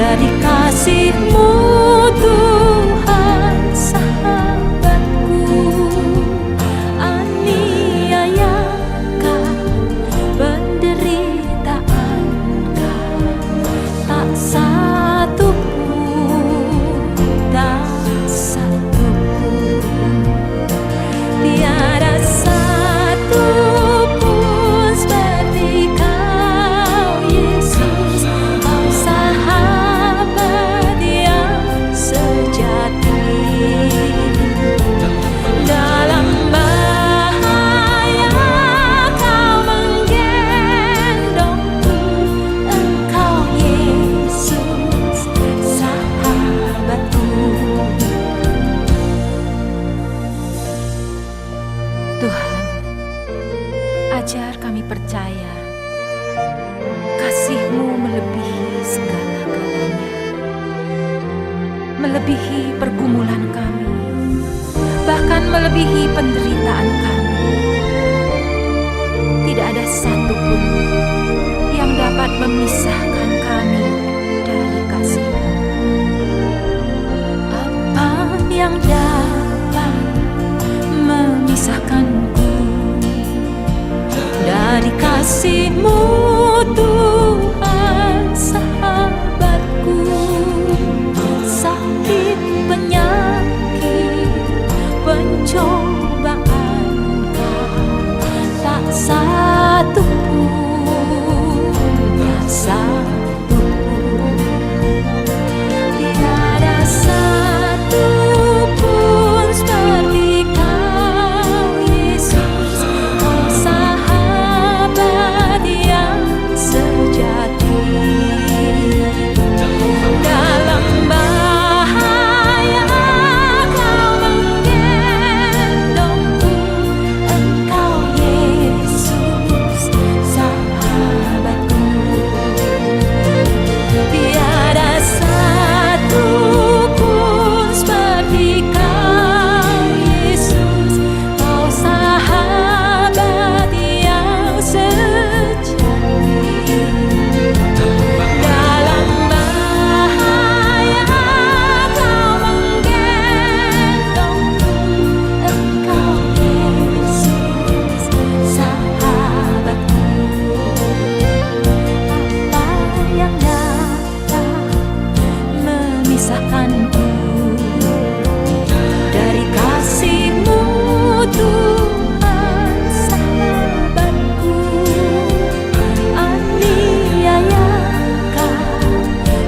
Dari kasih-Mu Tuhan sahabatku, aniayakan penderitaan Kau, tak satu pun, tak satu pun, tiada satu pun seperti Kau Yesus, Kau sahabat yang sejati. Dalam bahaya Kau menggendongku, Engkau Yesus sahabatku. Tuhan, ajar kami percaya kasih-Mu melebihi segala-galanya, melebihi pergumulan kami, bahkan melebihi penderitaan kami. Tidak ada satupun yang dapat memisahkan kami dari kasih-Mu. Apa yang dapat memisahkanku dari kasih-Mu Tuhan sahabatku? Sakit, penyakit, pencobaan Kau, tak satu pun, tak satu pun, tiada satu pun seperti Kau Yesus, Kau sahabat yang sejati. Dalam bahaya Kau menggendongku, Engkau Yesus sahabatku. Tiada satu pun seperti Kau Yesus, Kau sahabat yang sejati. Dalam bahaya Kau menggendongku, Engkau Yesus sahabatku. Apa yang dapat memisahkanku dari kasih-Mu Tuhan sahabatku? Aniayakan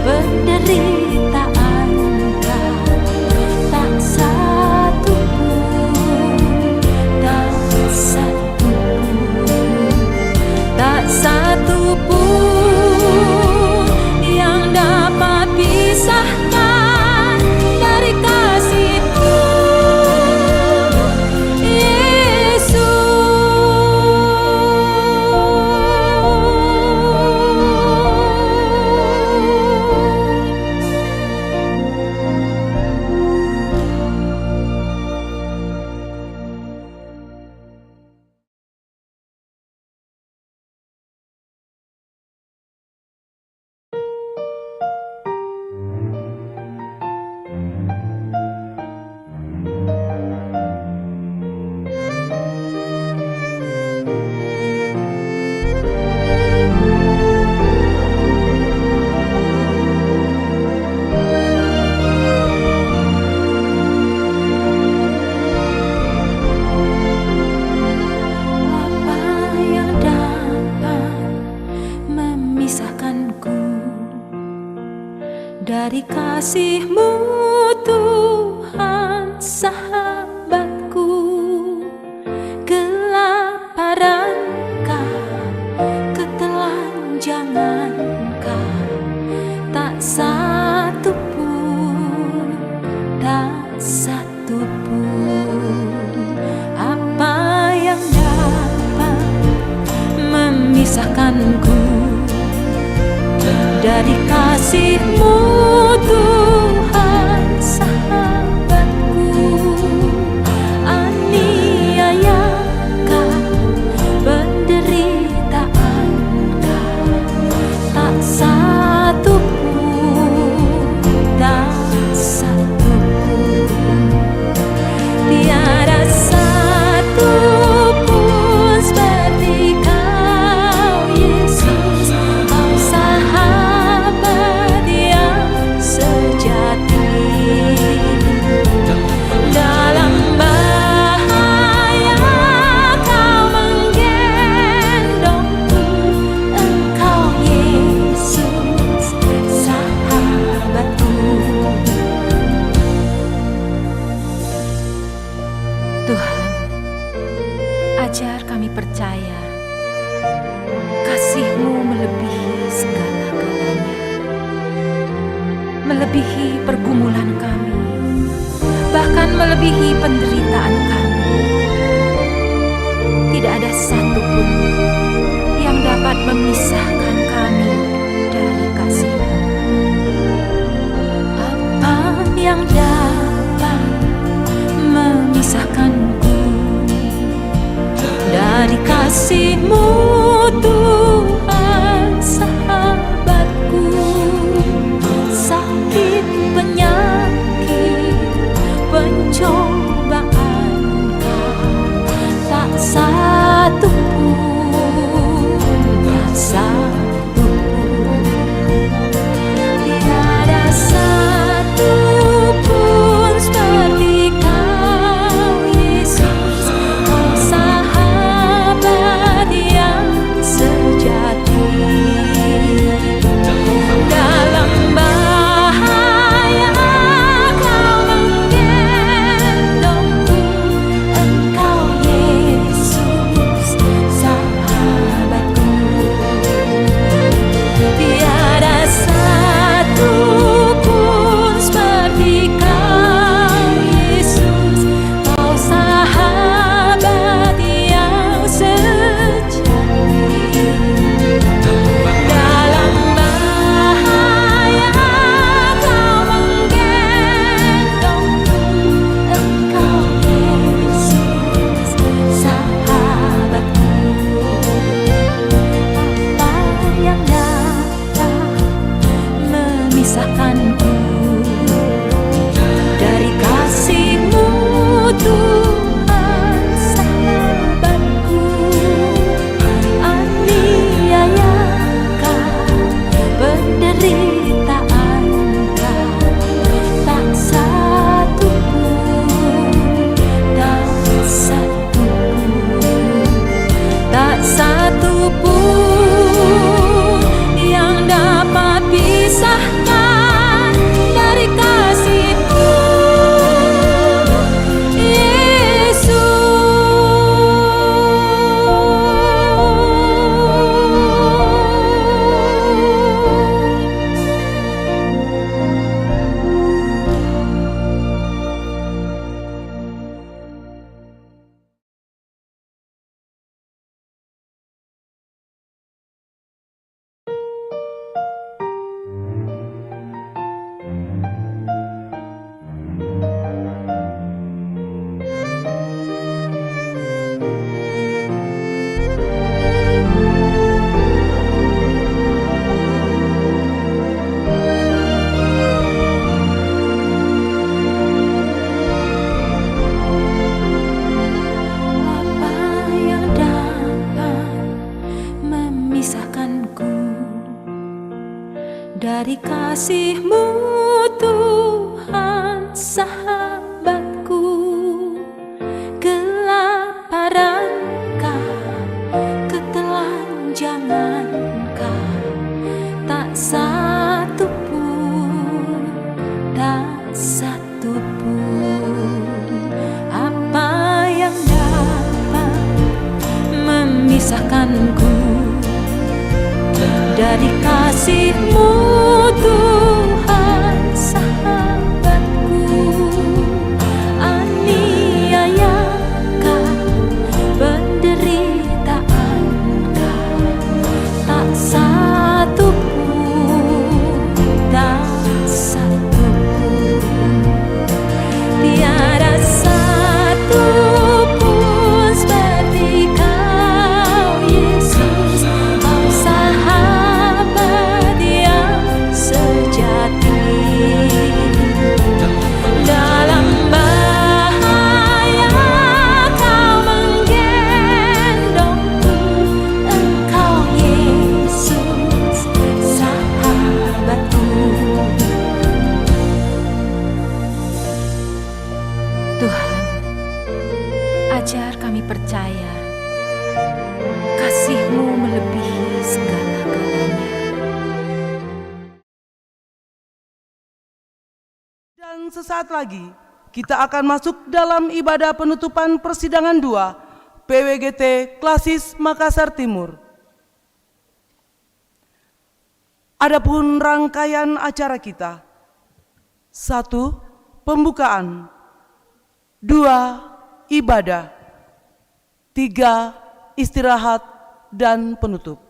penderitaan Kau, tak satu pun, tak satu pun, tak satu pun yang dapat pisahkan dari kasih-Mu Yesus. Apa yang dapat memisahkanku dari kasih-Mu Tuhan sahabatku? Kelaparan Kau, ketelanjangan Kau, tak satu pun, tak satu pun. Apa yang dapat memisahkanku dari kasih-Mu Tuhan sahabatku? Aniayakan penderitaan Kau, tak satu pun, melebihi pergumulan kami, bahkan melebihi penderitaan kami. Tidak ada satupun yang dapat memisahkan kami dari kasih-Mu. Apa yang dapat memisahkanku dari kasih-Mu, Tuhan sahabatku? Sakit, penyakit, pencobaan tak satu pun, tak satu pun, tiada satu pun seperti Kau, Yesus, Kau sahabat yang sejati. Dalam bahaya Kau menggendongku, Engkau Yesus sahabatku. Tiada satu pun seperti Kau, Yesus, Kau sahabat yang sejati. Dalam bahaya Kau menggendongku, Engkau Yesus sahabatku. Apa yang dapat memisahkanku dari kasih-Mu, Tuhan sahabatku? Aniayakah, penderitaanKah, tak satu pun, tak satu pun, tak satu pun yang dapat pisahkan dari kasih-Mu, apa yang dapat memisahkanku dari kasih-Mu, Tuhan sahabatku? Kelaparankah, ketelanjangankah, tak satu pun, tak satu pun. Apa yang dapat memisahkanku dari kasih-Mu, Tuhan sahabatku? Aniayakah, penderitaanKah, tak satu pun, tak satu pun, tiada satu pun seperti Kau, Yesus, Kau sahabat yang sejati. Dalam bahaya Kau menggendongku, Engkau Yesus sahabatku. Tuhan, ajar kami percaya kasih-Mu melebihi segala-galanya. Dan sesaat lagi kita akan masuk dalam ibadah penutupan persidangan 2 PWGT Klasis Makassar Timur. Adapun rangkaian acara kita 1. Pembukaan. 2. Ibadah. 3. Istirahat dan penutup.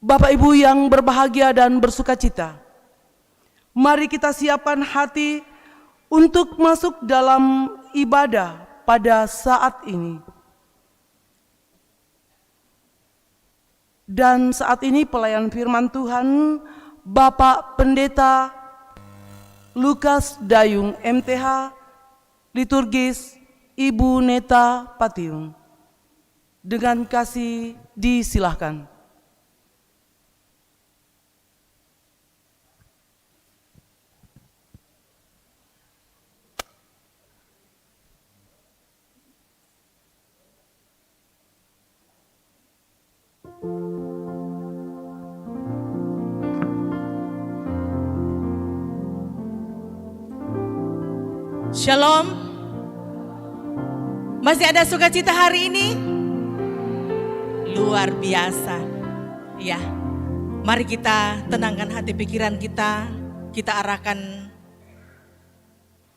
Bapak Ibu yang berbahagia dan bersukacita, mari kita siapkan hati untuk masuk dalam ibadah pada saat ini. Dan saat ini pelayan firman Tuhan Bapak Pendeta Lukas Dayung MTH, liturgis Ibu Neta Patiung. Dengan kasih disilahkan. Shalom. Masih ada sukacita hari ini? Luar biasa. Ya. Mari kita tenangkan hati pikiran kita. Kita arahkan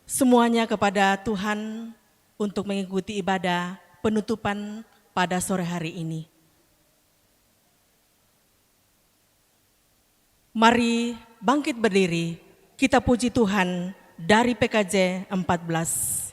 semuanya kepada Tuhan untuk mengikuti ibadah penutupan pada sore hari ini. Mari bangkit berdiri. Kita puji Tuhan dari PKJ 14.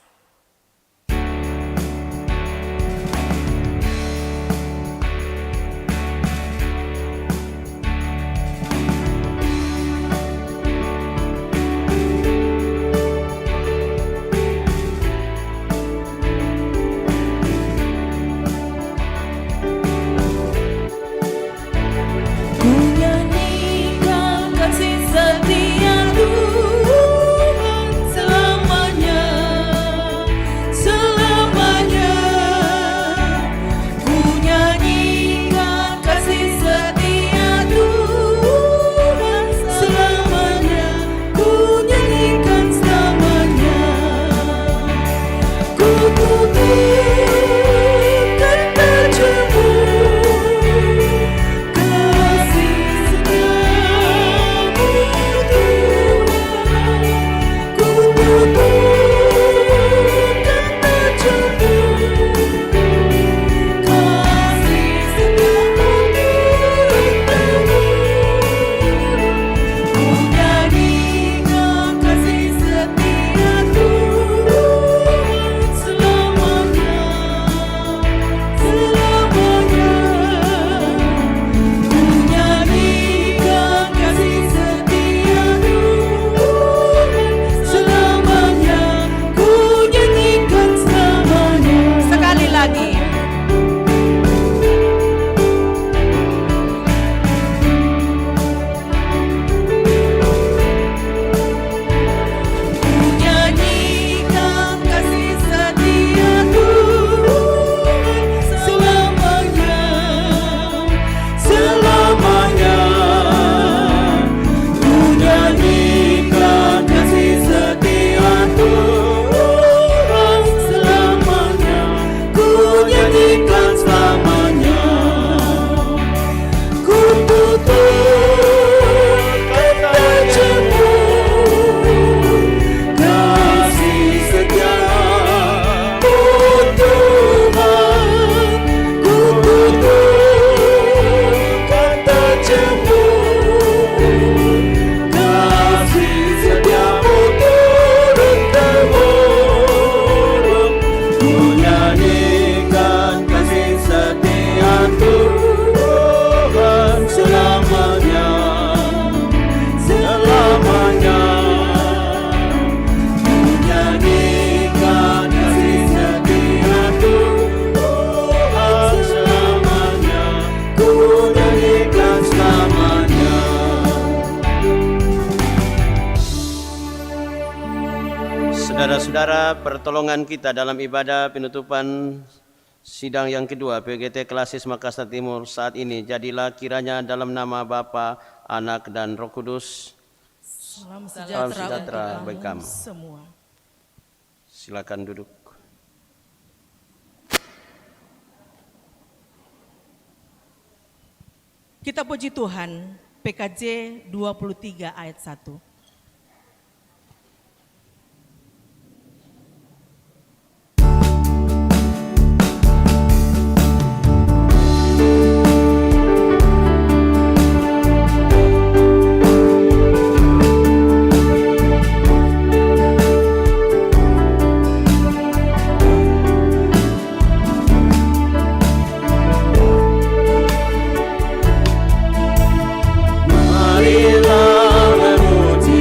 Saudara-saudara, pertolongan kita dalam ibadah penutupan sidang yang kedua PGT Klasis Makassar Timur saat ini, jadilah kiranya dalam nama Bapa, Anak, dan Roh Kudus. Salam sejahtera bagi kamu semua. Silakan duduk. Kita puji Tuhan PKJ 23 ayat 1. Marilah memuji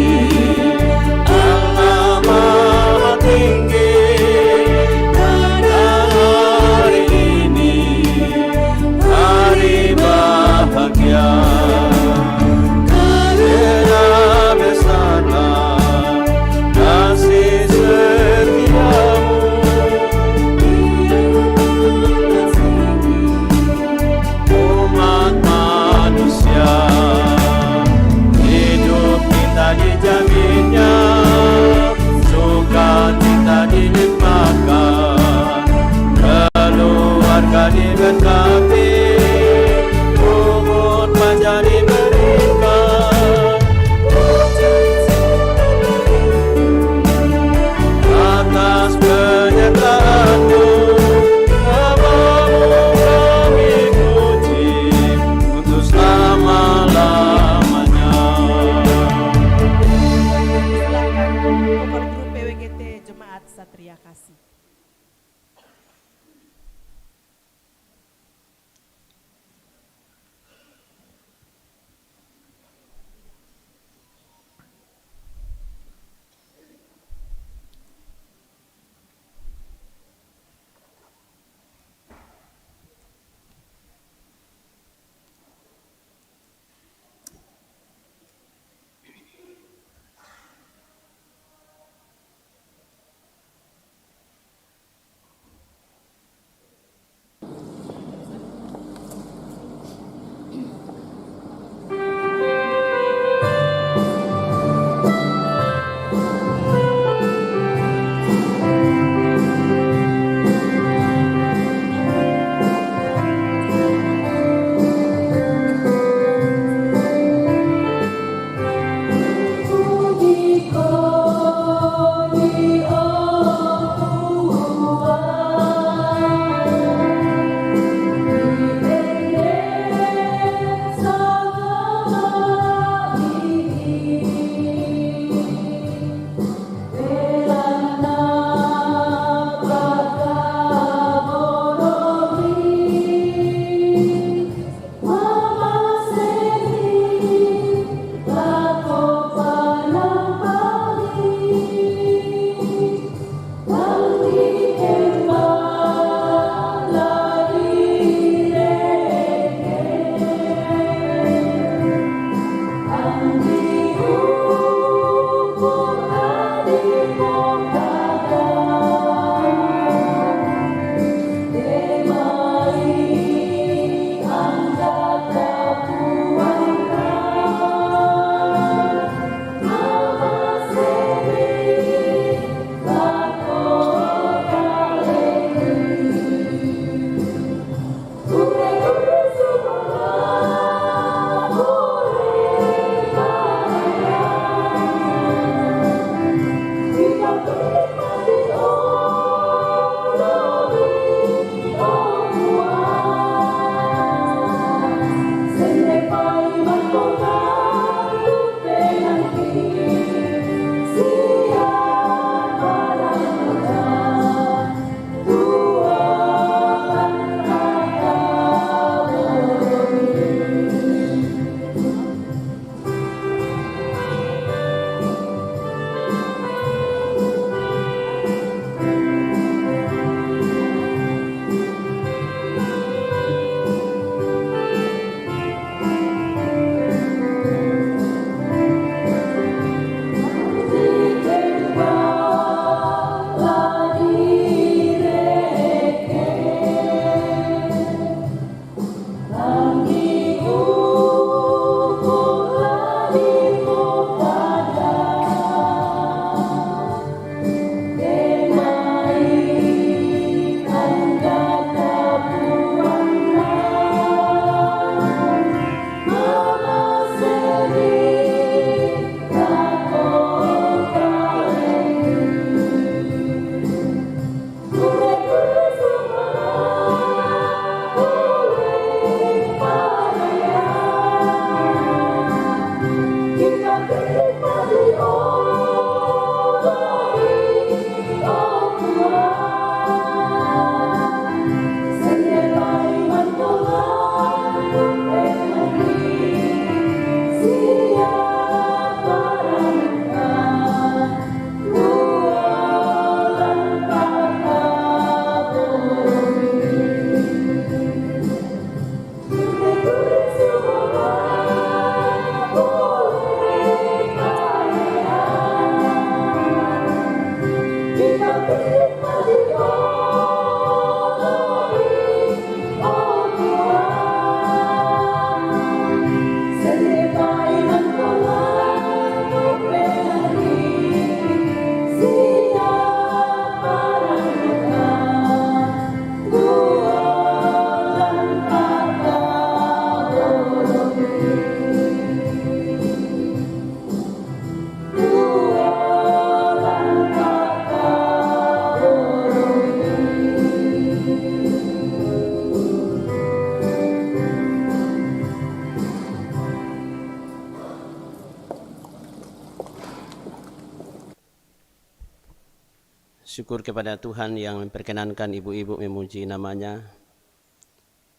Syukur kepada Tuhan yang memperkenankan ibu-ibu memuji namanya.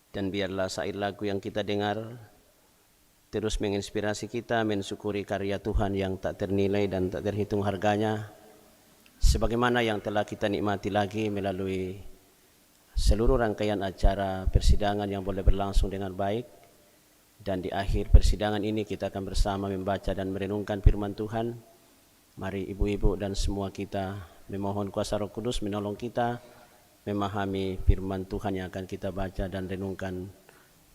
Dan biarlah syair lagu yang kita dengar terus menginspirasi kita mensyukuri karya Tuhan yang tak ternilai dan tak terhitung harganya, sebagaimana yang telah kita nikmati lagi melalui seluruh rangkaian acara persidangan yang boleh berlangsung dengan baik. Dan di akhir persidangan ini kita akan bersama membaca dan merenungkan firman Tuhan. Mari ibu-ibu dan semua kita memohon kuasa Roh Kudus menolong kita memahami firman Tuhan yang akan kita baca dan renungkan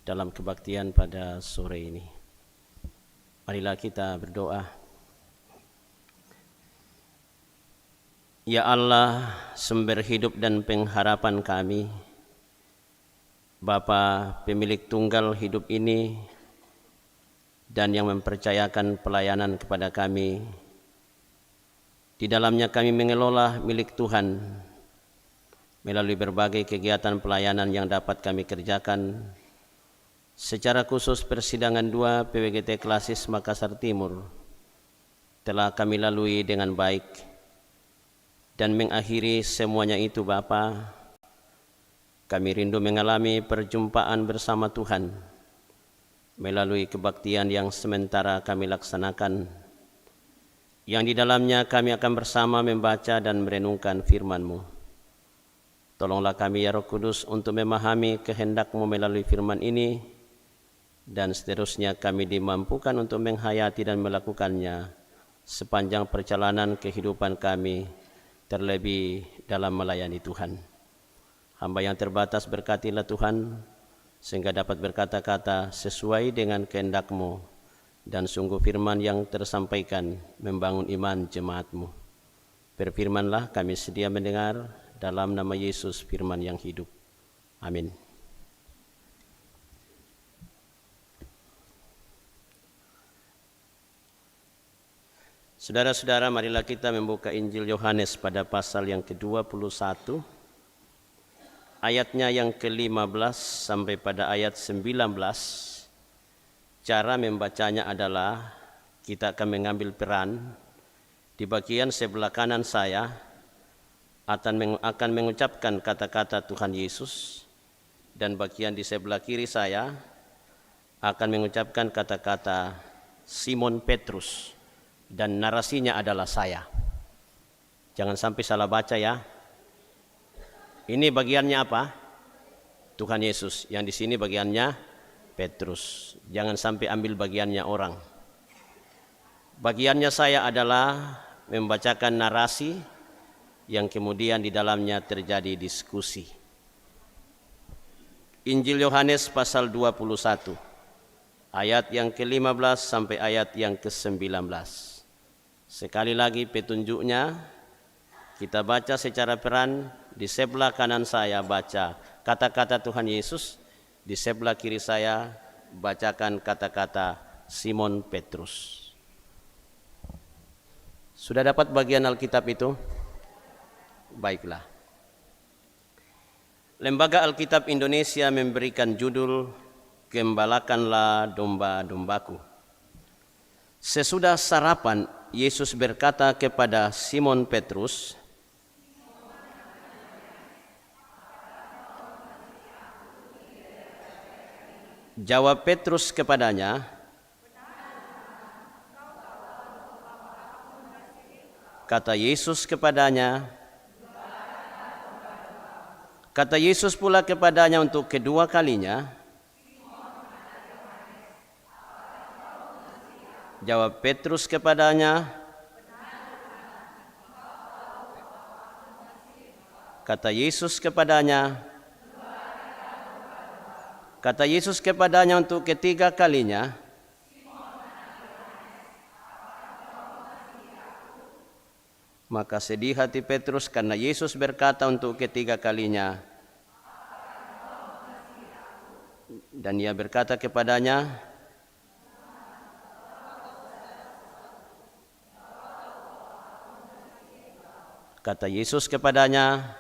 dalam kebaktian pada sore ini. Marilah kita berdoa. Ya Allah, sumber hidup dan pengharapan kami, Bapa pemilik tunggal hidup ini dan yang mempercayakan pelayanan kepada kami. Di dalamnya kami mengelola milik Tuhan melalui berbagai kegiatan pelayanan yang dapat kami kerjakan. Secara khusus persidangan 2 PWGT Klasis Makassar Timur telah kami lalui dengan baik. Dan mengakhiri semuanya itu Bapa, kami rindu mengalami perjumpaan bersama Tuhan melalui kebaktian yang sementara kami laksanakan, yang di dalamnya kami akan bersama membaca dan merenungkan firman-Mu. Tolonglah kami ya Roh Kudus untuk memahami kehendak-Mu melalui firman ini, dan seterusnya kami dimampukan untuk menghayati dan melakukannya sepanjang perjalanan kehidupan kami, terlebih dalam melayani Tuhan. Hamba yang terbatas berkatilah Tuhan, sehingga dapat berkata-kata sesuai dengan kehendak-Mu, dan sungguh firman yang tersampaikan membangun iman jemaat-Mu. Berfirmanlah, kami sedia mendengar, dalam nama Yesus firman yang hidup. Amin. Saudara-saudara, marilah kita membuka Injil Yohanes pada pasal yang ke-21, ayatnya yang ke-15 sampai pada ayat 19. Cara membacanya adalah kita akan mengambil peran di bagian sebelah kanan saya akan mengucapkan kata-kata Tuhan Yesus, dan bagian di sebelah kiri saya akan mengucapkan kata-kata Simon Petrus, dan narasinya adalah saya. Jangan sampai salah baca ya. Ini bagiannya apa? Tuhan Yesus. Yang di sini bagiannya Petrus. Jangan sampai ambil bagiannya orang. Bagiannya saya adalah membacakan narasi yang kemudian di dalamnya terjadi diskusi. Injil Yohanes pasal 21, ayat yang ke-15 sampai ayat yang ke-19. Sekali lagi petunjuknya, kita baca secara peran. Di sebelah kanan saya baca kata-kata Tuhan Yesus, di sebelah kiri saya bacakan kata-kata Simon Petrus. Sudah dapat bagian Alkitab itu? Baiklah. Lembaga Alkitab Indonesia memberikan judul Gembalakanlah domba-dombaku. Sesudah sarapan, Yesus berkata kepada Simon Petrus, jawab Petrus kepadanya, kata Yesus kepadanya, kata Yesus pula kepadanya untuk kedua kalinya, jawab Petrus kepadanya, kata Yesus kepadanya, kata Yesus kepadanya untuk ketiga kalinya, maka sedih hati Petrus karena Yesus berkata untuk ketiga kalinya, dan ia berkata kepadanya, kata Yesus kepadanya,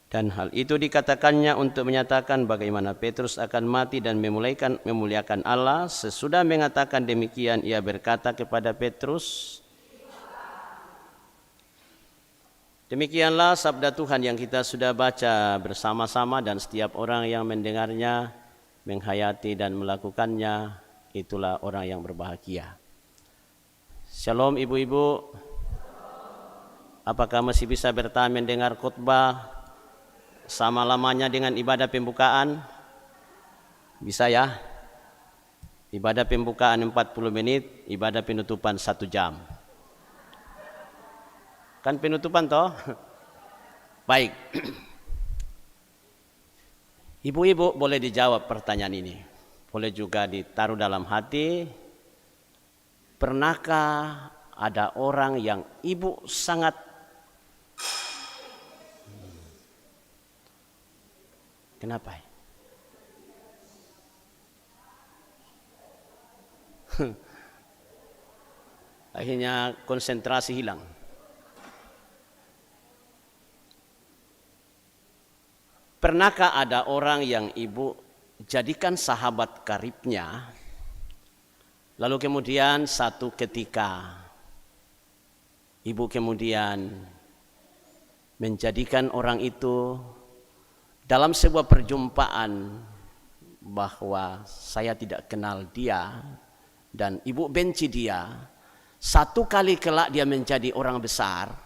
Dan hal itu dikatakannya untuk menyatakan bagaimana Petrus akan mati dan memuliakan Allah. Sesudah mengatakan demikian, ia berkata kepada Petrus, demikianlah sabda Tuhan yang kita sudah baca bersama-sama, dan setiap orang yang mendengarnya, menghayati dan melakukannya, itulah orang yang berbahagia. Shalom ibu-ibu. Apakah masih bisa bertahan mendengar khotbah sama lamanya dengan ibadah pembukaan? Bisa ya? Ibadah pembukaan 40 menit, ibadah penutupan 1 jam. Kan penutupan toh? Baik. Ibu-ibu boleh dijawab pertanyaan ini. Boleh juga ditaruh dalam hati. Pernahkah ada orang yang ibu sangat kenapa? Akhirnya konsentrasi hilang. Pernahkah ada orang yang ibu jadikan sahabat karibnya, lalu kemudian satu ketika ibu kemudian menjadikan orang itu dalam sebuah perjumpaan bahwa saya tidak kenal dia dan ibu benci dia, satu kali kelak dia menjadi orang besar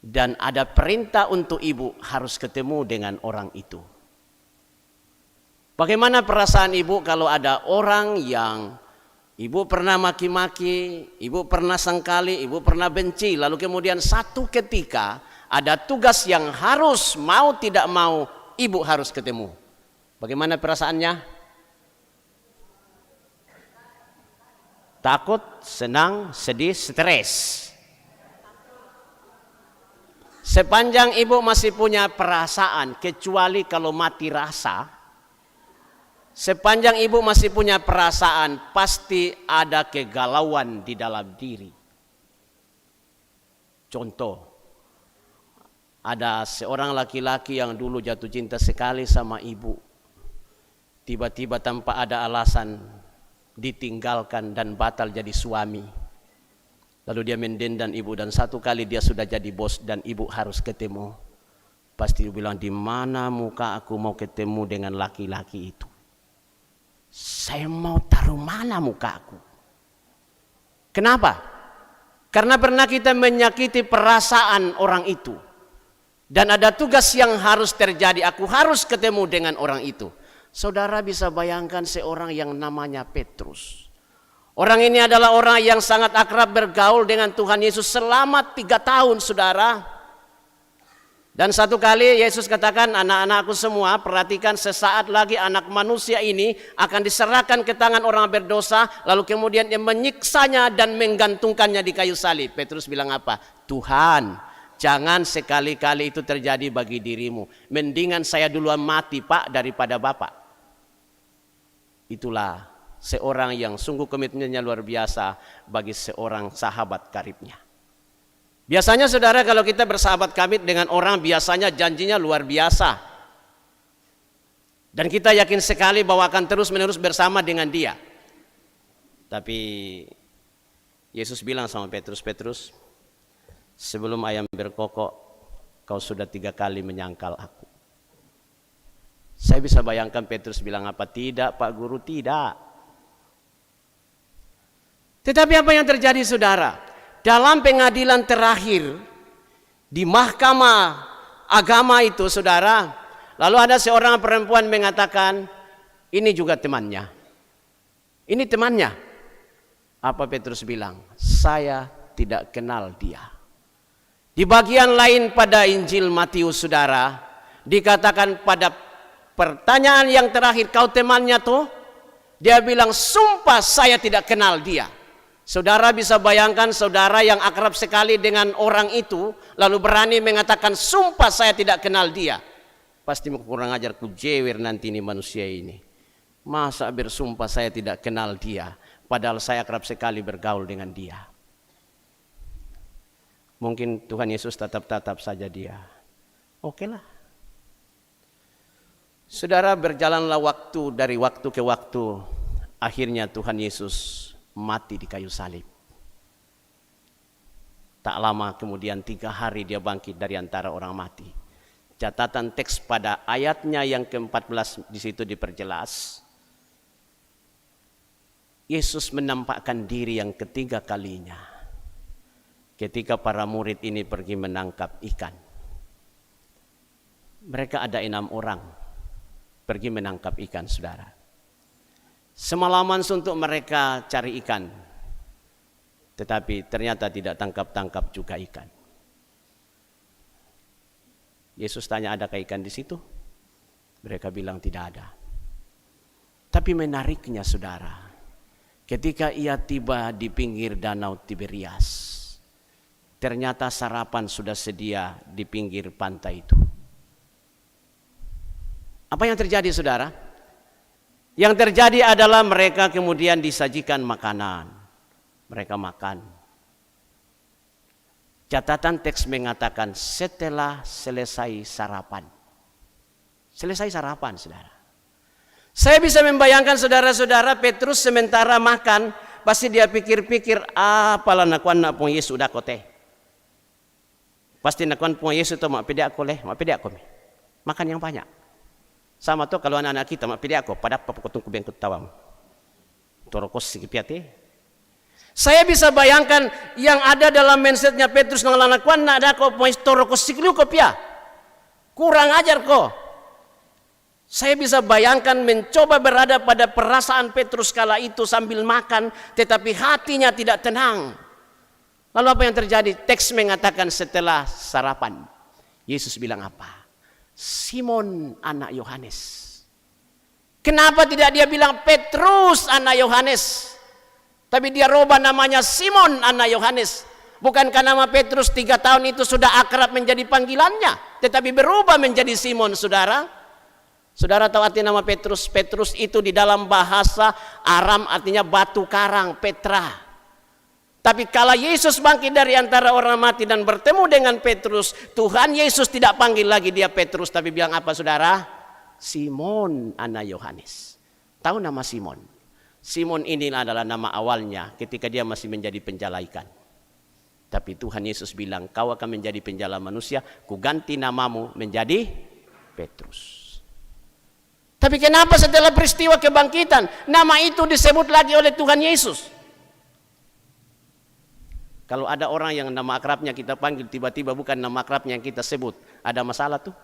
dan ada perintah untuk ibu harus ketemu dengan orang itu. Bagaimana perasaan ibu kalau ada orang yang ibu pernah maki-maki, ibu pernah sangkali, ibu pernah benci, lalu kemudian satu ketika ada tugas yang harus mau tidak mau ibu harus ketemu. Bagaimana perasaannya? Takut, senang, sedih, stres. Sepanjang ibu masih punya perasaan, kecuali kalau mati rasa, sepanjang ibu masih punya perasaan, pasti ada kegalauan di dalam diri. Contoh, ada seorang laki-laki yang dulu jatuh cinta sekali sama ibu. Tiba-tiba tanpa ada alasan ditinggalkan dan batal jadi suami. Lalu dia mendendam ibu dan satu kali dia sudah jadi bos dan ibu harus ketemu. Pasti dia bilang, di mana muka aku mau ketemu dengan laki-laki itu? Saya mau taruh mana muka aku? Kenapa? Karena pernah kita menyakiti perasaan orang itu. Dan ada tugas yang harus terjadi, aku harus ketemu dengan orang itu. Saudara bisa bayangkan seorang yang namanya Petrus. Orang ini adalah orang yang sangat akrab bergaul dengan Tuhan Yesus selama 3 tahun, saudara. Dan satu kali Yesus katakan, anak-anakku semua, perhatikan, sesaat lagi anak manusia ini akan diserahkan ke tangan orang berdosa, lalu kemudian dia menyiksanya dan menggantungkannya di kayu salib. Petrus bilang apa? Tuhan, jangan sekali-kali itu terjadi bagi dirimu. Mendingan saya duluan mati, Pak, daripada Bapak. Itulah seorang yang sungguh komitmennya luar biasa bagi seorang sahabat karibnya. Biasanya saudara, kalau kita bersahabat karib dengan orang, biasanya janjinya luar biasa. Dan kita yakin sekali bahwa akan terus-menerus bersama dengan dia. Tapi Yesus bilang sama Petrus, Petrus, sebelum ayam berkokok, kau sudah 3 kali menyangkal aku. Saya bisa bayangkan Petrus bilang apa? Tidak, Pak Guru, tidak. Tetapi apa yang terjadi, saudara? Dalam pengadilan terakhir di mahkamah agama itu, saudara, lalu ada seorang perempuan mengatakan, ini juga temannya. Ini temannya. Apa Petrus bilang? Saya tidak kenal dia. Di bagian lain pada Injil Matius, saudara, dikatakan pada pertanyaan yang terakhir, kau temannya tuh? Dia bilang, sumpah saya tidak kenal dia. Saudara bisa bayangkan saudara yang akrab sekali dengan orang itu, lalu berani mengatakan, sumpah saya tidak kenal dia. Pasti kurang ajar, kujewer nanti ini manusia ini. Masa bersumpah saya tidak kenal dia, padahal saya akrab sekali bergaul dengan dia. Mungkin Tuhan Yesus tatap-tatap saja dia. Oke lah, Saudara, berjalanlah waktu dari waktu ke waktu. Akhirnya Tuhan Yesus mati di kayu salib. Tak lama kemudian 3 hari dia bangkit dari antara orang mati. Catatan teks pada ayatnya yang ke-14 di situ diperjelas. Yesus menampakkan diri yang ketiga kalinya ketika para murid ini pergi menangkap ikan. Mereka ada 6 orang pergi menangkap ikan, saudara. Semalaman suntuk mereka cari ikan, tetapi ternyata tidak tangkap-tangkap juga ikan. Yesus tanya, adakah ikan di situ? Mereka bilang tidak ada. Tapi menariknya, saudara, ketika ia tiba di pinggir danau Tiberias, ternyata sarapan sudah sedia di pinggir pantai itu. Apa yang terjadi, saudara? Yang terjadi adalah mereka kemudian disajikan makanan. Mereka makan. Catatan teks mengatakan setelah selesai sarapan. Selesai sarapan, saudara. Saya bisa membayangkan saudara-saudara, Petrus sementara makan, pasti dia pikir-pikir, apalah nakuan nak pun Yesus udah kote. Pasti nakuan pun Yesus itu mak pede aku leh, mak pede aku. Makan yang banyak. Sama tuh kalau anak-anak kita mak pede aku, pada apa potong kubeng ketawam. Torokos sikipiate. Saya bisa bayangkan yang ada dalam mindsetnya Petrus ngalanakuan nak ada kok poin torokos siklu kopia. Kurang ajar kok. Saya bisa bayangkan mencoba berada pada perasaan Petrus kala itu sambil makan, tetapi hatinya tidak tenang. Lalu apa yang terjadi? Teks mengatakan setelah sarapan, Yesus bilang apa? Simon anak Yohanes. Kenapa tidak dia bilang Petrus anak Yohanes? Tapi dia rubah namanya Simon anak Yohanes. Bukankah nama Petrus 3 tahun itu sudah akrab menjadi panggilannya, tetapi berubah menjadi Simon, saudara? Saudara tahu arti nama Petrus? Petrus itu di dalam bahasa Aram artinya batu karang, Petra. Tapi kala Yesus bangkit dari antara orang mati dan bertemu dengan Petrus, Tuhan Yesus tidak panggil lagi dia Petrus, tapi bilang apa, saudara? Simon anak Yohanes. Tahu nama Simon? Simon ini adalah nama awalnya ketika dia masih menjadi penjala ikan. Tapi Tuhan Yesus bilang, kau akan menjadi penjala manusia, ku ganti namamu menjadi Petrus. Tapi kenapa setelah peristiwa kebangkitan, nama itu disebut lagi oleh Tuhan Yesus? Kalau ada orang yang nama akrabnya kita panggil, tiba-tiba bukan nama akrabnya yang kita sebut, ada masalah tuh.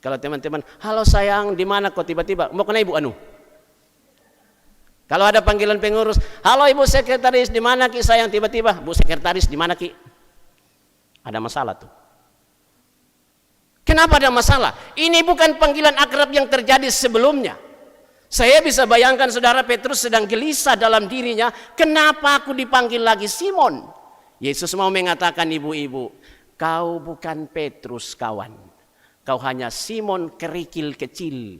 Kalau teman-teman, halo sayang, di mana kok tiba-tiba? Mau kena ibu anu? Kalau ada panggilan pengurus, halo ibu sekretaris, di mana ki sayang? Tiba-tiba, bu sekretaris di mana ki? Ada masalah tuh. Kenapa ada masalah? Ini bukan panggilan akrab yang terjadi sebelumnya. Saya bisa bayangkan saudara Petrus sedang gelisah dalam dirinya, kenapa aku dipanggil lagi Simon? Yesus mau mengatakan, ibu-ibu, kau bukan Petrus kawan. Kau hanya Simon kerikil kecil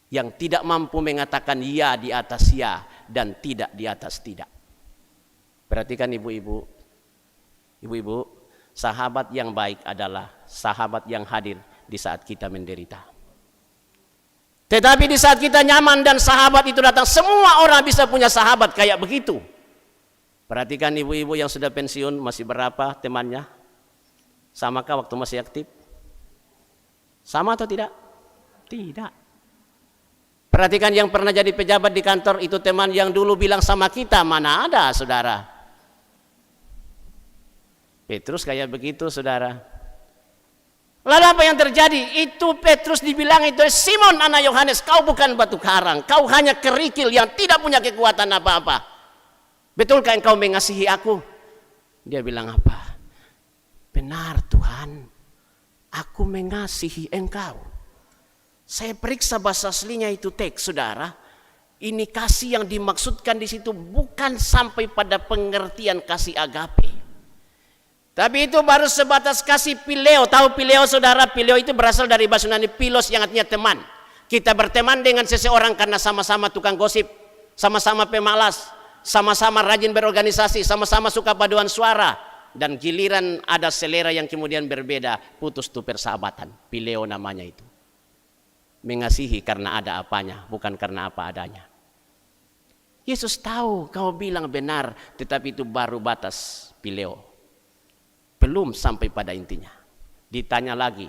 yang tidak mampu mengatakan ya di atas ya dan tidak di atas tidak. Perhatikan ibu-ibu. Ibu-ibu, sahabat yang baik adalah sahabat yang hadir di saat kita menderita. Tetapi di saat kita nyaman dan sahabat itu datang, semua orang bisa punya sahabat kayak begitu. Perhatikan ibu-ibu yang sudah pensiun, masih berapa temannya? Samakah waktu masih aktif? Sama atau tidak? Tidak. Perhatikan yang pernah jadi pejabat di kantor, itu teman yang dulu bilang sama kita, mana ada, saudara? Petrus kayak begitu, saudara. Lalu apa yang terjadi? Itu Petrus dibilang itu Simon anak Yohanes, kau bukan batu karang, kau hanya kerikil yang tidak punya kekuatan apa-apa. Betulkah engkau mengasihi aku? Dia bilang apa? Benar Tuhan, aku mengasihi engkau. Saya periksa bahasa aslinya itu teks, saudara. Ini kasih yang dimaksudkan di situ bukan sampai pada pengertian kasih agape. Tapi itu baru sebatas kasih pileo. Tahu pileo, saudara? Pileo itu berasal dari bahasa Yunani pilos yang artinya teman. Kita berteman dengan seseorang karena sama-sama tukang gosip, sama-sama pemalas, sama-sama rajin berorganisasi, sama-sama suka paduan suara. Dan giliran ada selera yang kemudian berbeda, putus tuh persahabatan. Pileo namanya itu. Mengasihi karena ada apanya, bukan karena apa adanya. Yesus tahu kau bilang benar, tetapi itu baru batas pileo. Belum sampai pada intinya. Ditanya lagi,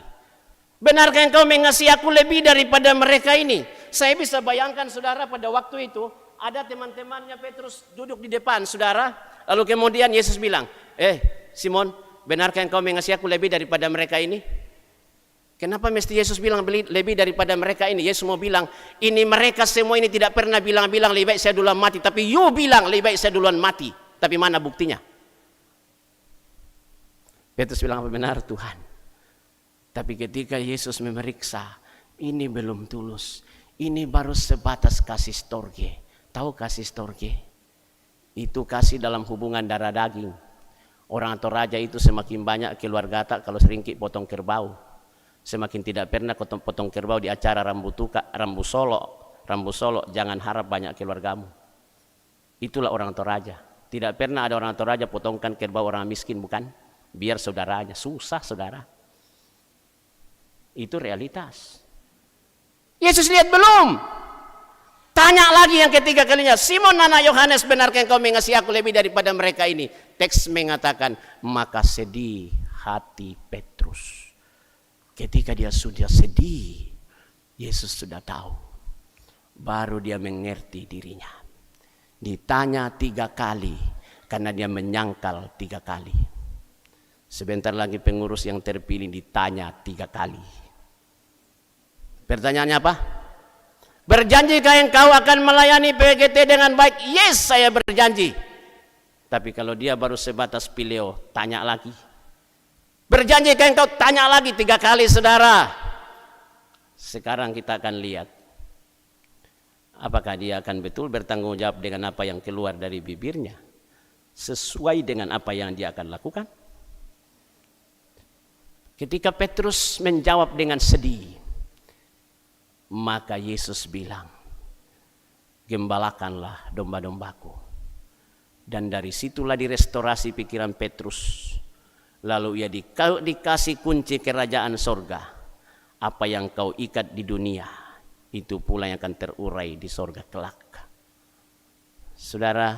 benarkah engkau mengasihi aku lebih daripada mereka ini? Saya bisa bayangkan saudara, pada waktu itu ada teman-temannya Petrus duduk di depan saudara. Lalu kemudian Yesus bilang, Simon, benarkah engkau mengasihi aku lebih daripada mereka ini? Kenapa mesti Yesus bilang lebih daripada mereka ini? Yesus mau bilang, ini mereka semua ini tidak pernah bilang-bilang lebih baik saya duluan mati. Tapi you bilang lebih baik saya duluan mati. Tapi mana buktinya? Petrus bilang, apa benar Tuhan? Tapi ketika Yesus memeriksa, ini belum tulus. Ini baru sebatas kasih storge. Tahu kasih storge? Itu kasih dalam hubungan darah daging. Orang atau raja itu semakin banyak keluar gata kalau seringkik potong kerbau. Semakin tidak pernah potong kerbau di acara rambu solo, jangan harap banyak keluargamu. Itulah orang atau raja. Tidak pernah ada orang atau raja potongkan kerbau orang miskin, bukan? Biar saudaranya, susah saudara. Itu realitas. Yesus lihat belum? Tanya lagi yang ketiga kalinya, Simon anak Yohanes, benarkah engkau mengasihi aku lebih daripada mereka ini? Teks mengatakan, maka sedih hati Petrus. Ketika dia sudah sedih, Yesus sudah tahu. Baru dia mengerti dirinya. Ditanya 3 kali, karena dia menyangkal 3 kali. Sebentar lagi pengurus yang terpilih ditanya 3 kali. Pertanyaannya apa? Berjanjikah engkau akan melayani PGT dengan baik? Yes, saya berjanji. Tapi kalau dia baru sebatas pileo, tanya lagi. Berjanjikah engkau? Tanya lagi 3 kali saudara. Sekarang kita akan lihat. Apakah dia akan betul bertanggung jawab dengan apa yang keluar dari bibirnya. Sesuai dengan apa yang dia akan lakukan. Ketika Petrus menjawab dengan sedih. Maka Yesus bilang. Gembalakanlah domba-dombaku. Dan dari situlah direstorasi pikiran Petrus. Lalu ia dikasih kunci kerajaan sorga. Apa yang kau ikat di dunia, itu pula yang akan terurai di sorga kelak. Saudara,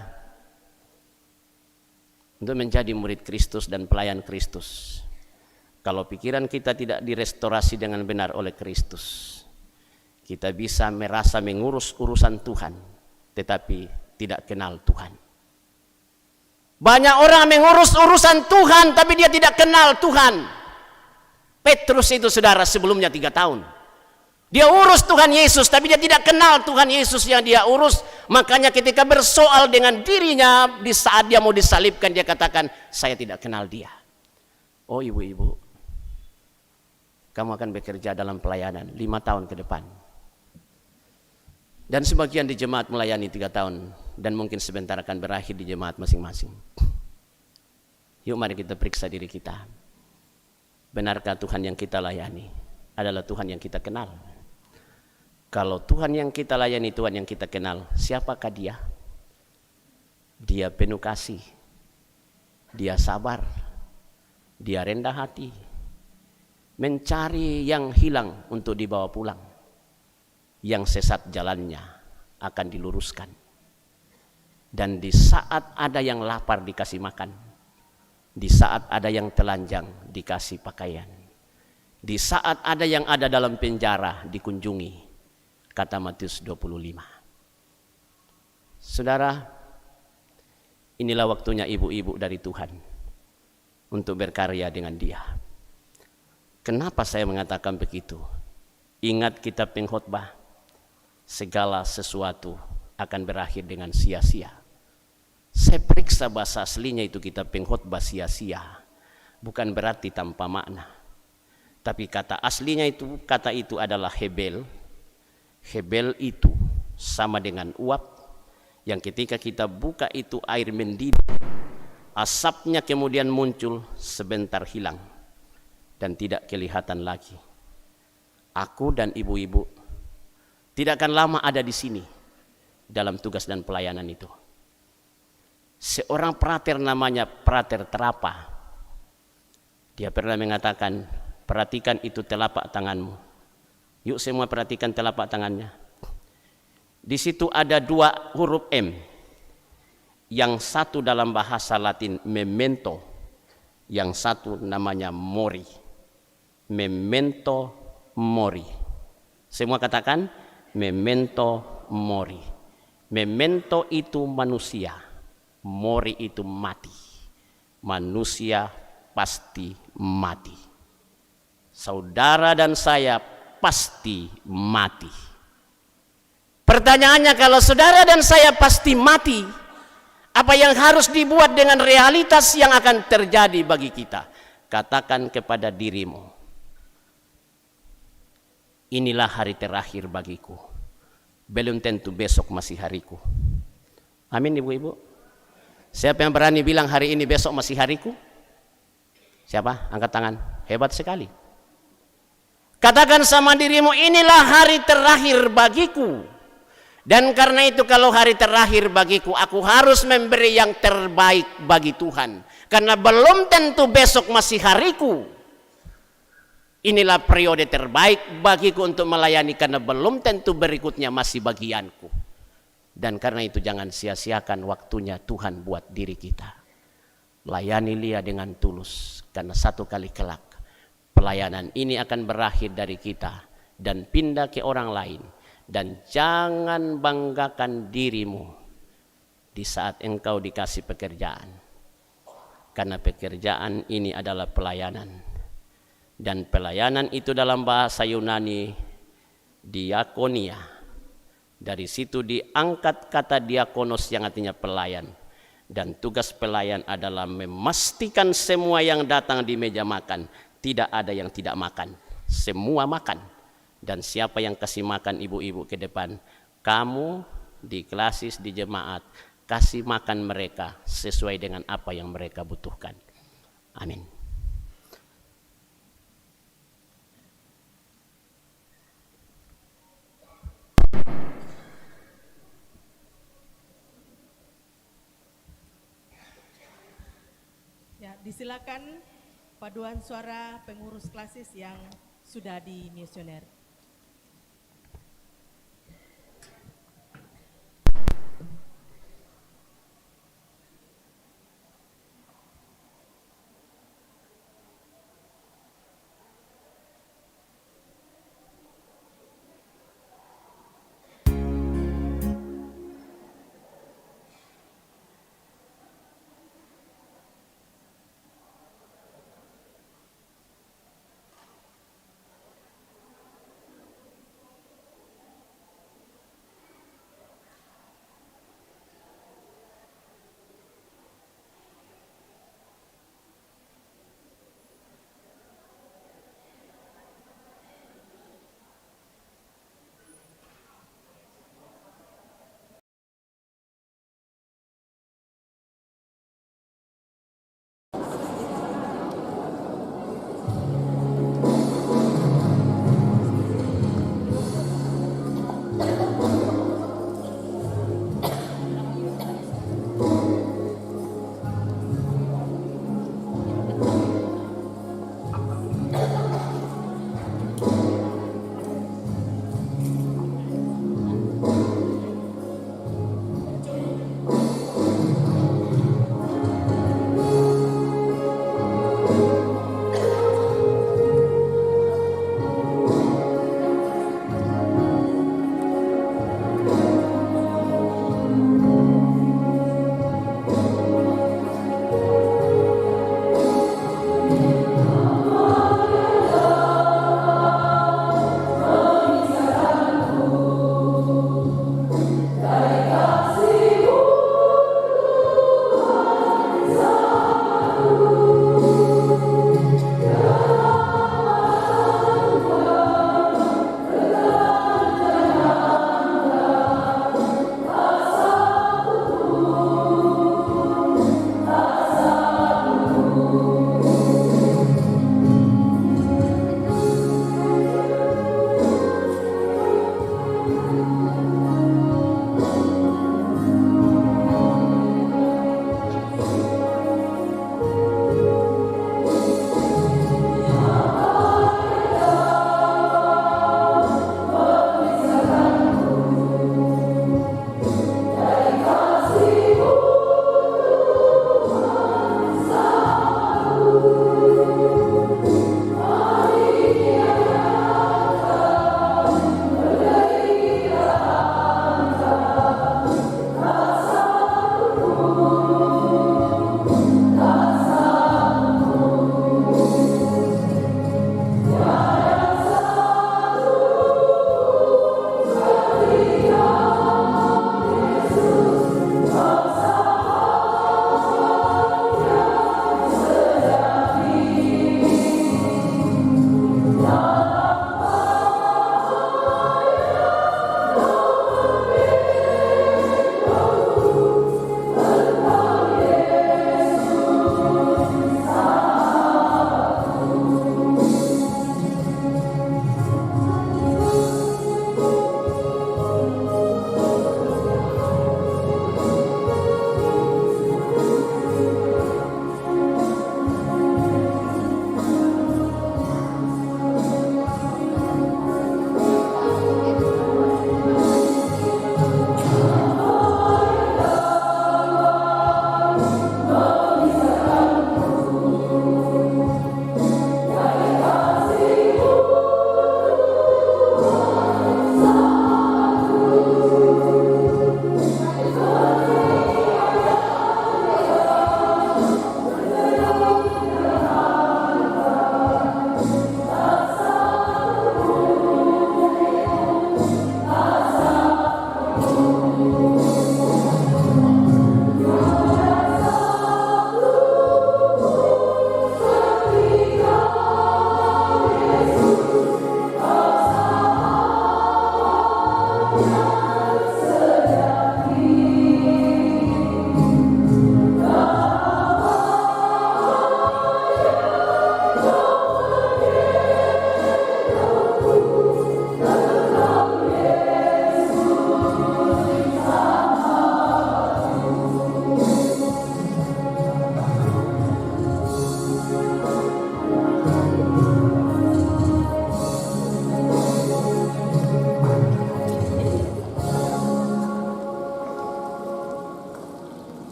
untuk menjadi murid Kristus dan pelayan Kristus, kalau pikiran kita tidak direstorasi dengan benar oleh Kristus, kita bisa merasa mengurus urusan Tuhan, tetapi tidak kenal Tuhan. Banyak orang mengurus urusan Tuhan tapi dia tidak kenal Tuhan. Petrus itu saudara sebelumnya 3 tahun. Dia urus Tuhan Yesus tapi dia tidak kenal Tuhan Yesus yang dia urus. Makanya ketika bersoal dengan dirinya di saat dia mau disalibkan dia katakan, saya tidak kenal dia. Oh ibu-ibu, kamu akan bekerja dalam pelayanan 5 tahun ke depan. Dan sebagian di jemaat melayani 3 tahun. Dan mungkin sebentar akan berakhir di jemaat masing-masing. Yuk mari kita periksa diri kita. Benarkah Tuhan yang kita layani adalah Tuhan yang kita kenal? Kalau Tuhan yang kita layani, Tuhan yang kita kenal, siapakah dia? Dia penuh kasih. Dia sabar. Dia rendah hati. Mencari yang hilang untuk dibawa pulang. Yang sesat jalannya akan diluruskan. Dan di saat ada yang lapar dikasih makan. Di saat ada yang telanjang dikasih pakaian. Di saat ada yang ada dalam penjara dikunjungi. Kata Matius 25. Saudara, inilah waktunya ibu-ibu dari Tuhan untuk berkarya dengan Dia. Kenapa saya mengatakan begitu? Ingat kitab pengkhotbah. Segala sesuatu akan berakhir dengan sia-sia. Saya periksa bahasa aslinya itu kitab pengkhotbah sia-sia. Bukan berarti tanpa makna. Tapi kata aslinya itu, kata itu adalah hebel. Hebel itu sama dengan uap. Yang ketika kita buka itu air mendidih. Asapnya kemudian muncul, sebentar hilang. Dan tidak kelihatan lagi. Aku dan ibu-ibu tidak akan lama ada di sini. Dalam tugas dan pelayanan itu. Seorang prater namanya Prater Terapa. Dia pernah mengatakan, perhatikan itu telapak tanganmu. Yuk semua perhatikan telapak tangannya. Di situ ada 2 huruf M. Yang satu dalam bahasa Latin memento, yang satu namanya mori. Memento mori. Semua katakan memento mori. Memento itu manusia, mori itu mati. Manusia pasti mati. Saudara dan saya pasti mati. Pertanyaannya, kalau saudara dan saya pasti mati, apa yang harus dibuat dengan realitas yang akan terjadi bagi kita? Katakan kepada dirimu, inilah hari terakhir bagiku. Belum tentu besok masih hariku. Amin ibu-ibu. Siapa yang berani bilang hari ini besok masih hariku? Siapa? Angkat tangan. Hebat sekali. Katakan sama dirimu, inilah hari terakhir bagiku. Dan karena itu kalau hari terakhir bagiku, aku harus memberi yang terbaik bagi Tuhan. Karena belum tentu besok masih hariku. Inilah periode terbaik bagiku untuk melayani, karena belum tentu berikutnya masih bagianku. Dan karena itu jangan sia-siakan waktunya Tuhan buat diri kita. Layani dia dengan tulus, karena satu kali kelak pelayanan ini akan berakhir dari kita dan pindah ke orang lain. Dan jangan banggakan dirimu di saat engkau dikasih pekerjaan. Karena pekerjaan ini adalah pelayanan. Dan pelayanan itu dalam bahasa Yunani diakonia. Dari situ diangkat kata diakonos yang artinya pelayan. Dan tugas pelayan adalah memastikan semua yang datang di meja makan tidak ada yang tidak makan. Semua makan. Dan siapa yang kasih makan ibu-ibu ke depan, kamu di klasis, di jemaat, kasih makan mereka sesuai dengan apa yang mereka butuhkan. Amin. Ya, disilakan paduan suara pengurus klasis yang sudah dimisioner.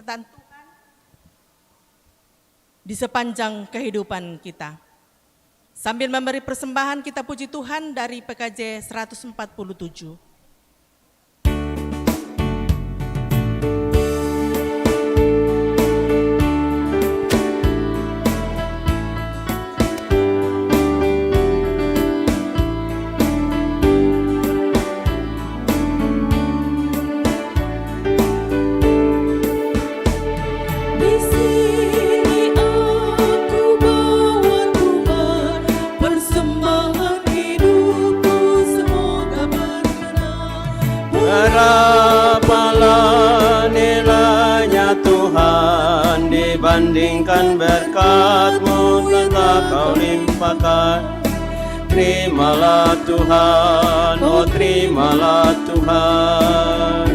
penyertaan Tuhan di sepanjang kehidupan kita. Sambil memberi persembahan, kita puji Tuhan dari PKJ 147. Berapalah nilainya Tuhan dibandingkan berkat-Mu telah Kau limpahkan. Terimalah Tuhan, oh terimalah Tuhan.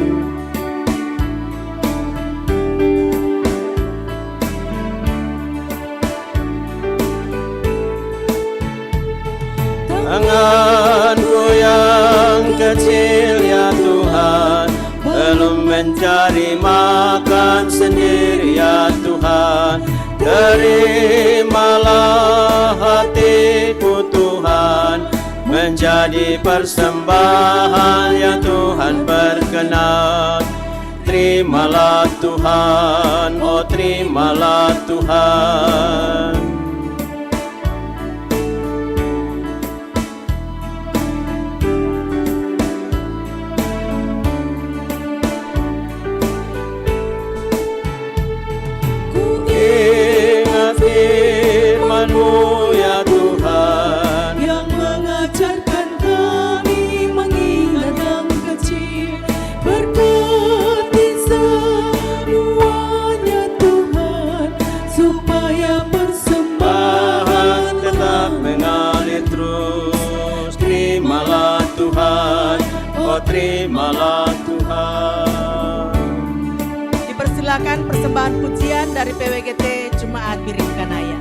Tanganku yang kecil ya Tuhan, belum mencari makan sendiri ya Tuhan. Terimalah hatiku Tuhan, menjadi persembahan yang Tuhan berkenan. Terimalah Tuhan, oh terimalah Tuhan. Firman-Mu ya Tuhan, yang mengajarkan kami mengingat yang kecil. Berkati semuanya Tuhan, supaya persembahan tetap mengalir terus. Terimalah Tuhan, oh terimalah Tuhan. Dipersilakan persembahan pujian dari PWGT Jemaat Biring Kanaya.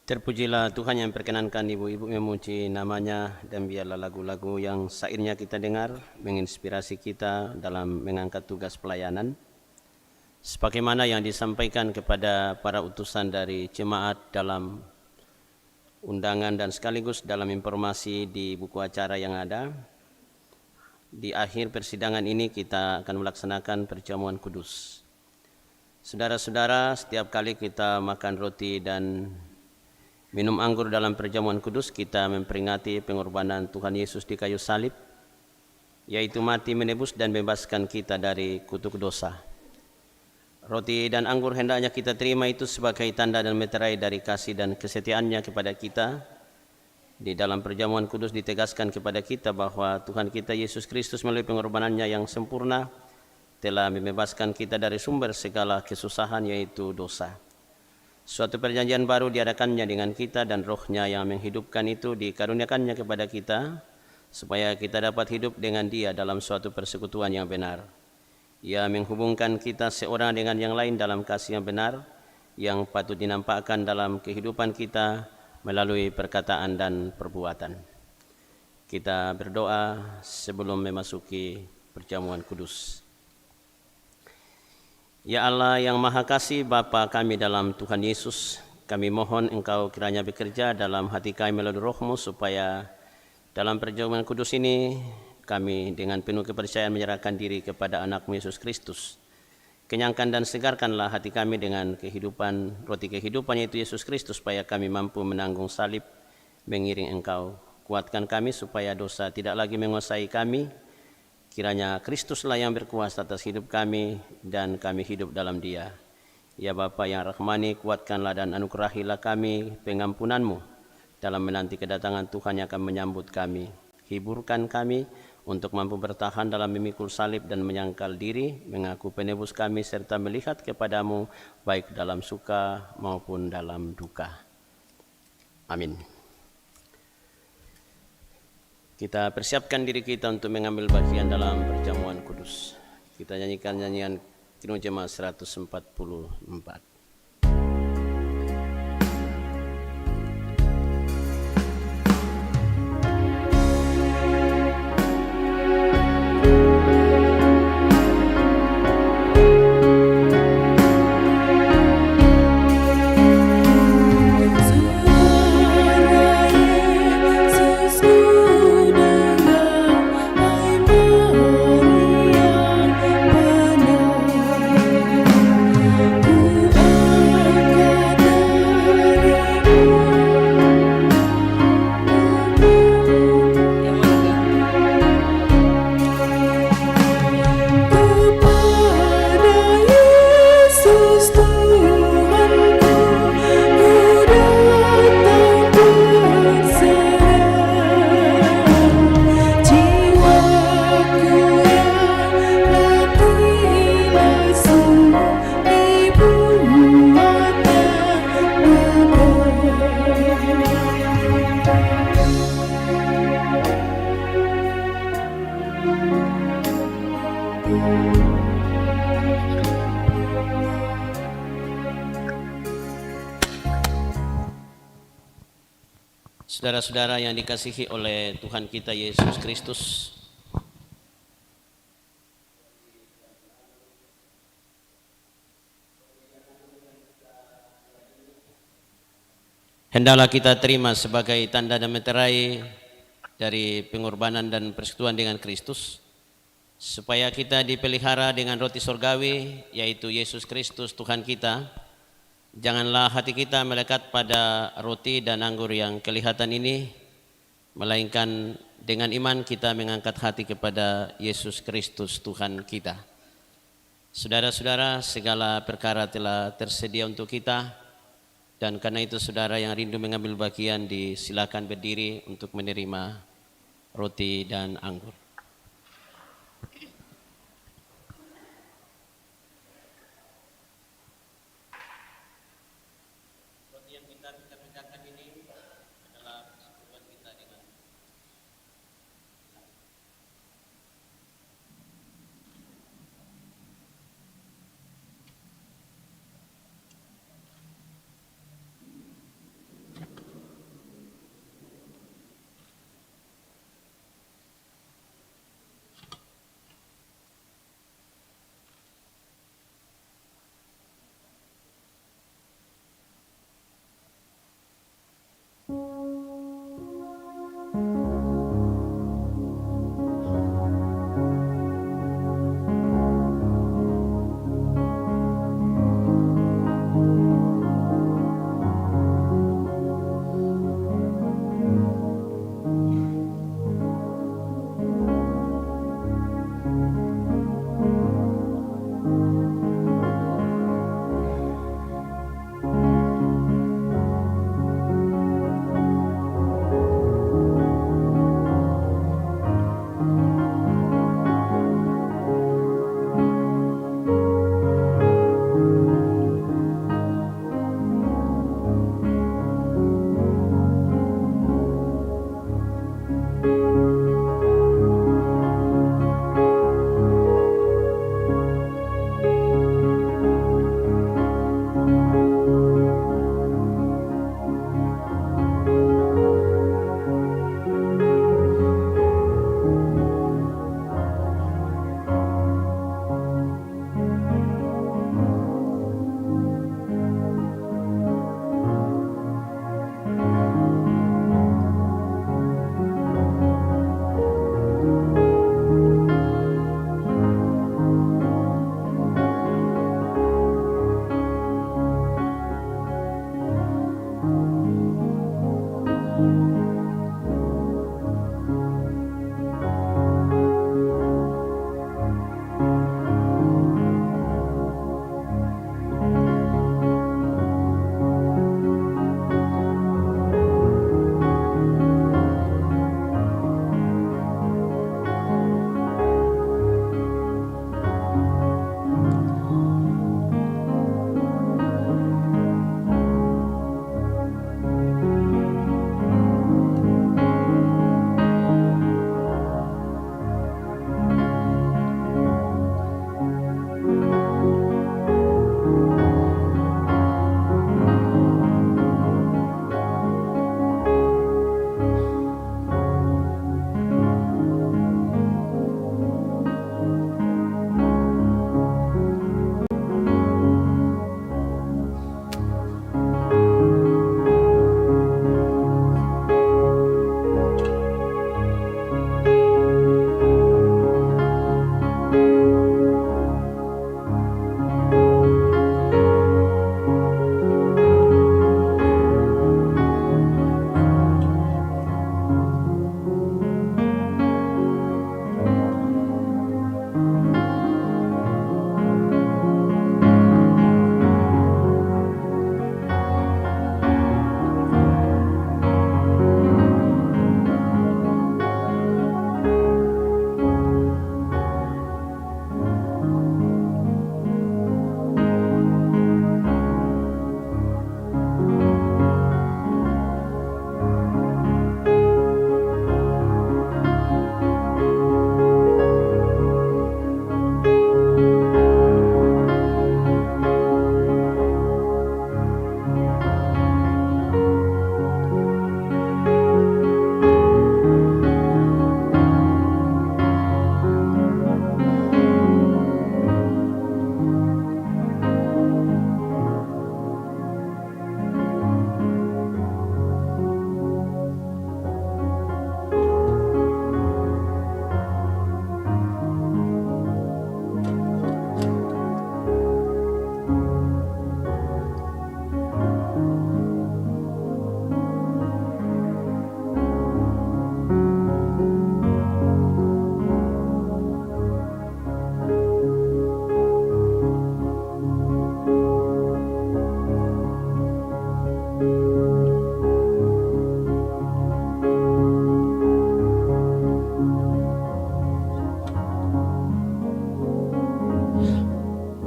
Terpujilah Tuhan yang perkenankan ibu-ibu memuji namanya, dan biarlah lagu-lagu yang syairnya kita dengar menginspirasi kita dalam mengangkat tugas pelayanan. Sebagaimana yang disampaikan kepada para utusan dari jemaat dalam undangan dan sekaligus dalam informasi di buku acara yang ada, di akhir persidangan ini kita akan melaksanakan perjamuan kudus. Saudara-saudara, setiap kali kita makan roti dan minum anggur dalam perjamuan kudus, kita memperingati pengorbanan Tuhan Yesus di kayu salib, yaitu mati menebus dan bebaskan kita dari kutuk dosa. Roti dan anggur hendaknya kita terima itu sebagai tanda dan meterai dari kasih dan kesetiaannya kepada kita. Di dalam perjamuan kudus ditegaskan kepada kita bahwa Tuhan kita Yesus Kristus melalui pengorbanannya yang sempurna telah membebaskan kita dari sumber segala kesusahan, yaitu dosa. Suatu perjanjian baru diadakannya dengan kita, dan rohnya yang menghidupkan itu dikaruniakannya kepada kita, supaya kita dapat hidup dengan dia dalam suatu persekutuan yang benar. Ia menghubungkan kita seorang dengan yang lain dalam kasih yang benar, yang patut dinampakkan dalam kehidupan kita melalui perkataan dan perbuatan. Kita berdoa sebelum memasuki perjamuan kudus. Ya Allah yang Maha Kasih, Bapa kami dalam Tuhan Yesus, kami mohon Engkau kiranya bekerja dalam hati kami melalui Roh-Mu, supaya dalam perjamuan kudus ini kami dengan penuh kepercayaan menyerahkan diri kepada anak-Mu Yesus Kristus. Kenyangkan dan segarkanlah hati kami dengan kehidupan, roti kehidupan yaitu Yesus Kristus, supaya kami mampu menanggung salib mengiring Engkau. Kuatkan kami supaya dosa tidak lagi menguasai kami. Kiranya Kristuslah yang berkuasa atas hidup kami, dan kami hidup dalam Dia. Ya Bapa yang rahmani, kuatkanlah dan anugerahilah kami pengampunan-Mu dalam menanti kedatangan Tuhan yang akan menyambut kami. Hiburkan kami untuk mampu bertahan dalam memikul salib dan menyangkal diri, mengaku penebus kami, serta melihat kepadamu baik dalam suka maupun dalam duka. Amin. Kita persiapkan diri kita untuk mengambil bagian dalam perjamuan kudus. Kita nyanyikan nyanyian Kidung Jemaat 144. Saudara-saudara yang dikasihi oleh Tuhan kita Yesus Kristus, hendaklah kita terima sebagai tanda dan meterai dari pengorbanan dan persekutuan dengan Kristus, supaya kita dipelihara dengan roti surgawi, yaitu Yesus Kristus Tuhan kita. Janganlah hati kita melekat pada roti dan anggur yang kelihatan ini, melainkan dengan iman kita mengangkat hati kepada Yesus Kristus Tuhan kita. Saudara-saudara, segala perkara telah tersedia untuk kita, dan karena itu saudara yang rindu mengambil bagian disilakan berdiri untuk menerima roti dan anggur.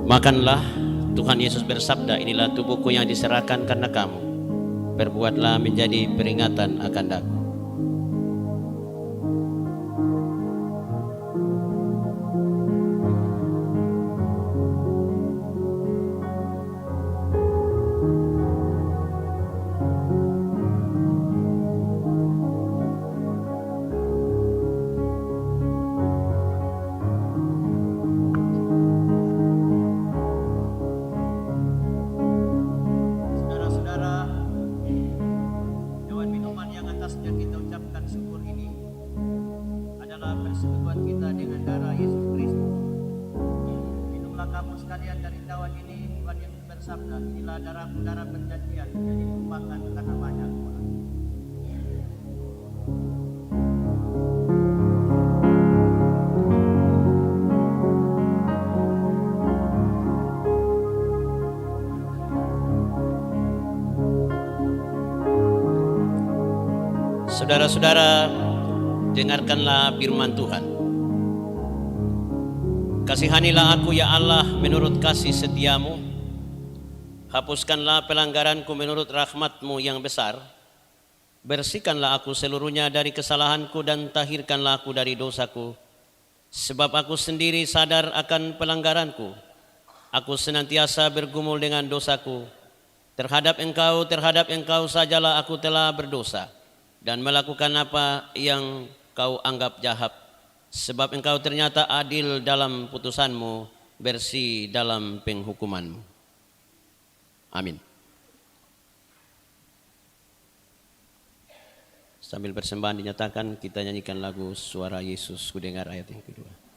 Makanlah, Tuhan Yesus bersabda, inilah tubuhku yang diserahkan karena kamu. Perbuatlah menjadi peringatan akan aku. Saudara-saudara, hewan minuman yang atasnya kita ucapkan syukur ini adalah persekutuan kita dengan darah Yesus Kristus. Minumlah kamu sekalian dari tawan ini, Tuhan Yesus bersabda, inilah darahku, darah perjanjian yang ditumpahkan karena banyak orang. Saudara-saudara, dengarkanlah firman Tuhan. Kasihanilah aku ya Allah menurut kasih setiamu. Hapuskanlah pelanggaranku menurut rahmatmu yang besar. Bersihkanlah aku seluruhnya dari kesalahanku dan tahirkanlah aku dari dosaku. Sebab aku sendiri sadar akan pelanggaranku. Aku senantiasa bergumul dengan dosaku. Terhadap engkau sajalah aku telah berdosa dan melakukan apa yang kau anggap jahat. Sebab engkau ternyata adil dalam putusanmu, bersih dalam penghukumanmu. Amin. Sambil persembahan dinyatakan, kita nyanyikan lagu Suara Yesus, ku dengar ayat yang kedua.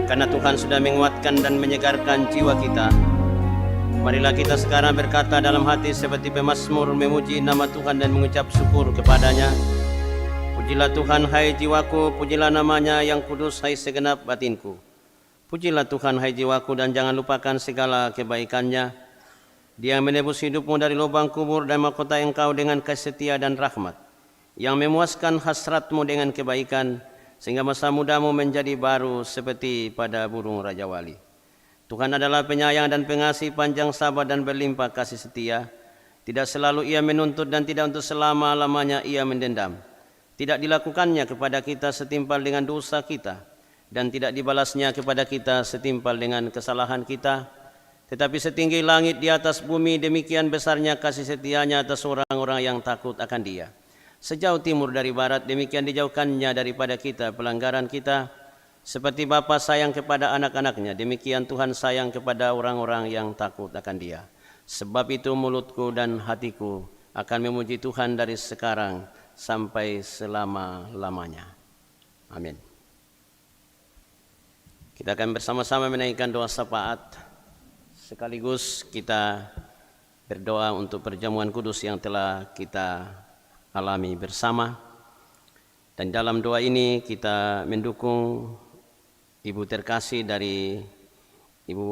Karena Tuhan sudah menguatkan dan menyegarkan jiwa kita, marilah kita sekarang berkata dalam hati seperti pemazmur memuji nama Tuhan dan mengucap syukur kepadanya. Pujilah Tuhan hai jiwaku, pujilah namanya yang kudus hai segenap batinku. Pujilah Tuhan hai jiwaku dan jangan lupakan segala kebaikannya. Dia yang menebus hidupmu dari lubang kubur dan mahkota engkau dengan kasih setia dan rahmat. Yang memuaskan hasratmu dengan kebaikan sehingga masa mudamu menjadi baru seperti pada burung Raja Wali. Tuhan adalah penyayang dan pengasih, panjang sabar dan berlimpah kasih setia. Tidak selalu ia menuntut dan tidak untuk selama-lamanya ia mendendam. Tidak dilakukannya kepada kita setimpal dengan dosa kita, dan tidak dibalasnya kepada kita setimpal dengan kesalahan kita. Tetapi setinggi langit di atas bumi, demikian besarnya kasih setianya atas orang-orang yang takut akan Dia. Sejauh timur dari barat, demikian dijauhkannya daripada kita pelanggaran kita. Seperti Bapa sayang kepada anak-anaknya, demikian Tuhan sayang kepada orang-orang yang takut akan Dia. Sebab itu mulutku dan hatiku akan memuji Tuhan dari sekarang sampai selama-lamanya. Amin. Kita akan bersama-sama menaikkan doa syafaat, sekaligus kita berdoa untuk perjamuan kudus yang telah kita alami bersama. Dan dalam doa ini kita mendukung Ibu terkasih dari Ibu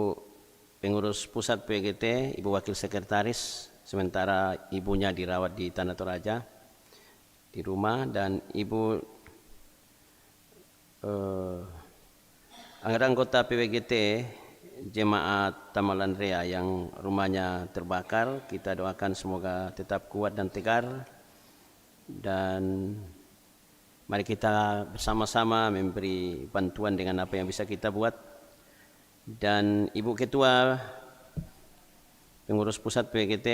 Pengurus Pusat PGT, Ibu Wakil Sekretaris, sementara ibunya dirawat di Tanah Toraja di rumah, dan Ibu anggota PWGT Jemaat Tamalan Rea yang rumahnya terbakar. Kita doakan semoga tetap kuat dan tegar, dan mari kita bersama-sama memberi bantuan dengan apa yang bisa kita buat. Dan Ibu Ketua Pengurus Pusat PWGT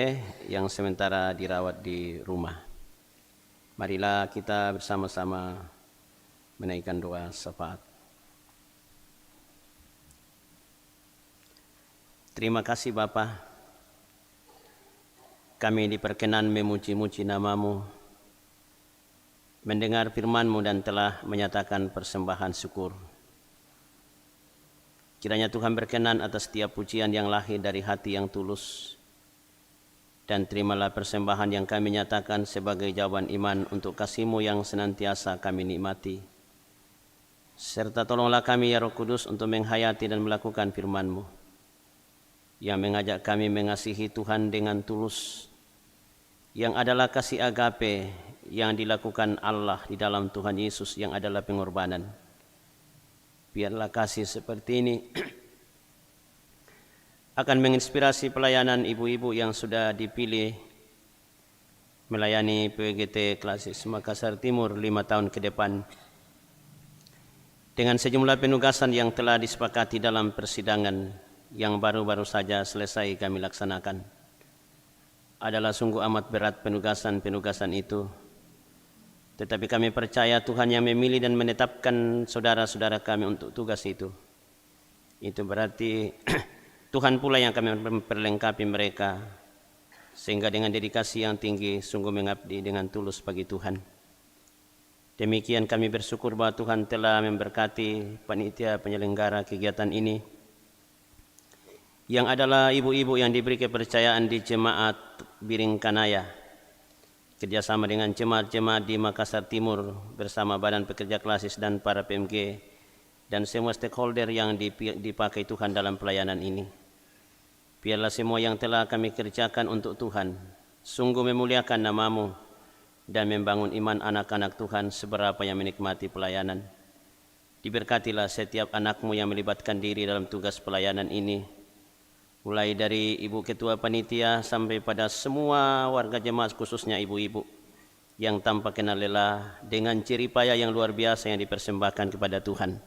yang sementara dirawat di rumah. Marilah kita bersama-sama menaikkan doa syafaat. Terima kasih Bapa, kami diperkenan memuji-muji nama-Mu, mendengar firman-Mu dan telah menyatakan persembahan syukur. Kiranya Tuhan berkenan atas setiap pujian yang lahir dari hati yang tulus, dan terimalah persembahan yang kami nyatakan sebagai jawaban iman untuk kasih-Mu yang senantiasa kami nikmati. Serta tolonglah kami ya Roh Kudus untuk menghayati dan melakukan firman-Mu yang mengajak kami mengasihi Tuhan dengan tulus, yang adalah kasih agape yang dilakukan Allah di dalam Tuhan Yesus yang adalah pengorbanan. Biarlah kasih seperti ini akan menginspirasi pelayanan ibu-ibu yang sudah dipilih melayani PWGT Klasis Makassar Timur 5 tahun ke depan, dengan sejumlah penugasan yang telah disepakati dalam persidangan yang baru-baru saja selesai kami laksanakan. Adalah sungguh amat berat penugasan-penugasan itu, tetapi kami percaya Tuhan yang memilih dan menetapkan saudara-saudara kami untuk tugas itu. Itu berarti Tuhan pula yang akan memperlengkapi mereka, sehingga dengan dedikasi yang tinggi sungguh mengabdi dengan tulus bagi Tuhan. Demikian kami bersyukur bahwa Tuhan telah memberkati panitia penyelenggara kegiatan ini, yang adalah ibu-ibu yang diberi kepercayaan di Jemaat Biringkanaya, kerjasama dengan jemaat-jemaat di Makassar Timur bersama Badan Pekerja Klasis dan para PMG dan semua stakeholder yang dipakai Tuhan dalam pelayanan ini. Biarlah semua yang telah kami kerjakan untuk Tuhan sungguh memuliakan nama-Mu dan membangun iman anak-anak Tuhan seberapa yang menikmati pelayanan. Diberkatilah setiap anak-Mu yang melibatkan diri dalam tugas pelayanan ini, mulai dari Ibu Ketua Panitia sampai pada semua warga jemaat, khususnya ibu-ibu yang tanpa kenal lelah dengan jeripaya yang luar biasa yang dipersembahkan kepada Tuhan,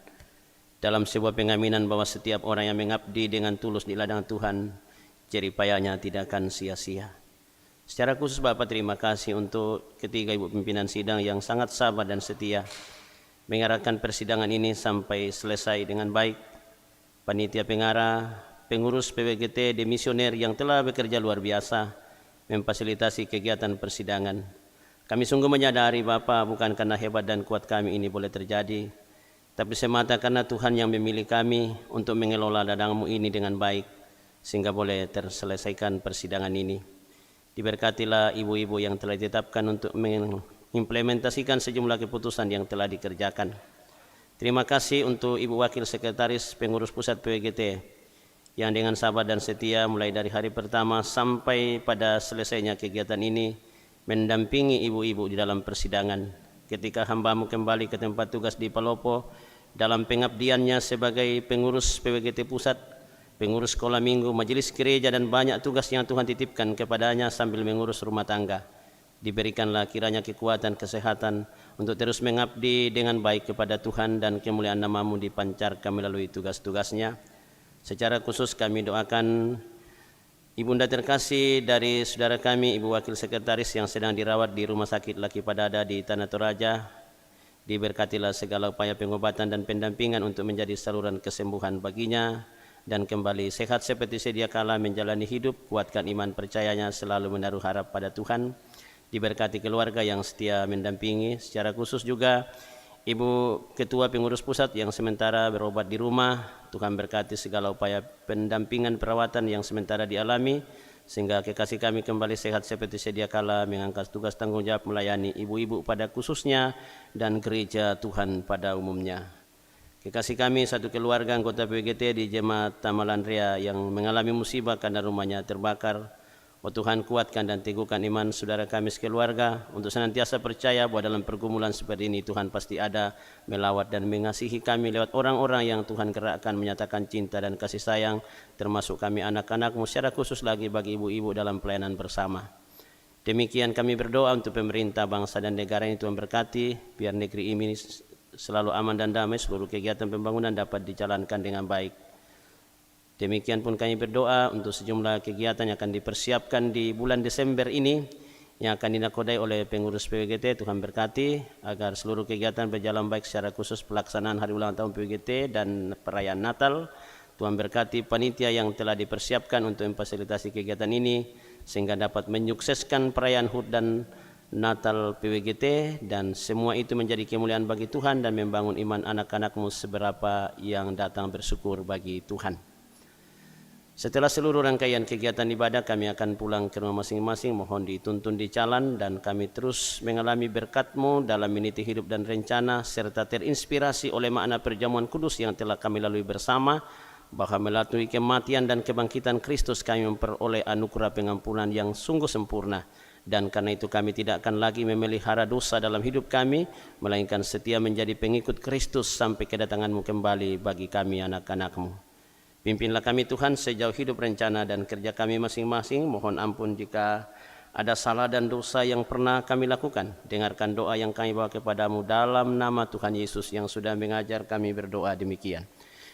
dalam sebuah pengaminan bahwa setiap orang yang mengabdi dengan tulus di ladang Tuhan, jeripayanya tidak akan sia-sia. Secara khusus Bapak terima kasih untuk ketiga ibu pimpinan sidang yang sangat sabar dan setia mengarahkan persidangan ini sampai selesai dengan baik. Panitia pengarah, pengurus PWGT, demisioner yang telah bekerja luar biasa memfasilitasi kegiatan persidangan. Kami sungguh menyadari Bapak bukan karena hebat dan kuat kami ini boleh terjadi, tapi semata karena Tuhan yang memilih kami untuk mengelola ladangmu ini dengan baik, sehingga boleh terselesaikan persidangan ini. Diberkatilah ibu-ibu yang telah ditetapkan untuk mengimplementasikan sejumlah keputusan yang telah dikerjakan. Terima kasih untuk Ibu Wakil Sekretaris Pengurus Pusat PWGT yang dengan sabar dan setia mulai dari hari pertama sampai pada selesainya kegiatan ini mendampingi ibu-ibu di dalam persidangan. Ketika hambamu kembali ke tempat tugas di Palopo dalam pengabdiannya sebagai pengurus PWGT Pusat, pengurus sekolah minggu, majelis gereja dan banyak tugas yang Tuhan titipkan kepadanya sambil mengurus rumah tangga. Diberikanlah kiranya kekuatan, kesehatan untuk terus mengabdi dengan baik kepada Tuhan dan kemuliaan namamu dipancarkan melalui tugas-tugasnya. Secara khusus kami doakan Ibunda terkasih dari saudara kami, Ibu Wakil Sekretaris yang sedang dirawat di Rumah Sakit Laki Padada di Tanah Toraja. Diberkatilah segala upaya pengobatan dan pendampingan untuk menjadi saluran kesembuhan baginya dan kembali sehat seperti sedia kala menjalani hidup. Kuatkan iman percayanya, selalu menaruh harap pada Tuhan. Diberkati keluarga yang setia mendampingi. Secara khusus juga Ibu Ketua Pengurus Pusat yang sementara berobat di rumah. Tuhan berkati segala upaya pendampingan perawatan yang sementara dialami, sehingga kekasih kami kembali sehat seperti sedia kala mengangkat tugas tanggung jawab melayani ibu-ibu pada khususnya dan gereja Tuhan pada umumnya. Kekasih kami satu keluarga anggota PWGT di Jemaat Tamalan Ria yang mengalami musibah karena rumahnya terbakar. Oh Tuhan, kuatkan dan teguhkan iman saudara kami sekeluarga untuk senantiasa percaya bahwa dalam pergumulan seperti ini Tuhan pasti ada melawat dan mengasihi kami lewat orang-orang yang Tuhan gerakkan menyatakan cinta dan kasih sayang, termasuk kami anak-anakmu, secara khusus lagi bagi ibu-ibu dalam pelayanan bersama. Demikian kami berdoa untuk pemerintah, bangsa dan negara ini Tuhan berkati, biar negeri ini selalu aman dan damai, seluruh kegiatan pembangunan dapat dijalankan dengan baik. Demikian pun kami berdoa untuk sejumlah kegiatan yang akan dipersiapkan di bulan Desember ini yang akan dinakodai oleh pengurus PWGT. Tuhan berkati agar seluruh kegiatan berjalan baik, secara khusus pelaksanaan hari ulang tahun PWGT dan perayaan Natal. Tuhan berkati panitia yang telah dipersiapkan untuk memfasilitasi kegiatan ini sehingga dapat menyukseskan perayaan HUT dan Natal PWGT, dan semua itu menjadi kemuliaan bagi Tuhan dan membangun iman anak-anakmu seberapa yang datang bersyukur bagi Tuhan. Setelah seluruh rangkaian kegiatan ibadah, kami akan pulang ke rumah masing-masing. Mohon dituntun di jalan dan kami terus mengalami berkat-Mu dalam meniti hidup dan rencana, serta terinspirasi oleh makna perjamuan kudus yang telah kami lalui bersama, bahwa melalui kematian dan kebangkitan Kristus kami memperoleh anugerah pengampunan yang sungguh sempurna. Dan karena itu kami tidak akan lagi memelihara dosa dalam hidup kami, melainkan setia menjadi pengikut Kristus sampai kedatangan-Mu kembali bagi kami anak-anak-Mu. Pimpinlah kami Tuhan sejauh hidup, rencana dan kerja kami masing-masing. Mohon ampun jika ada salah dan dosa yang pernah kami lakukan. Dengarkan doa yang kami bawa kepadamu dalam nama Tuhan Yesus yang sudah mengajar kami berdoa demikian.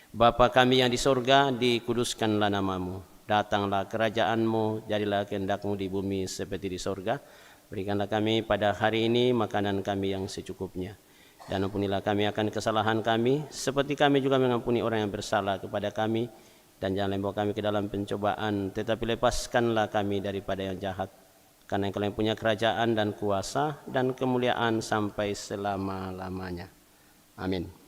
Bapa kami yang di sorga, dikuduskanlah namamu. Datanglah kerajaan-Mu, jadilah kehendak-Mu di bumi seperti di sorga. Berikanlah kami pada hari ini makanan kami yang secukupnya. Dan ampunilah kami akan kesalahan kami, seperti kami juga mengampuni orang yang bersalah kepada kami. Dan jangan membawa kami ke dalam pencobaan, tetapi lepaskanlah kami daripada yang jahat. Karena Engkau yang punya kerajaan dan kuasa dan kemuliaan sampai selama-lamanya. Amin.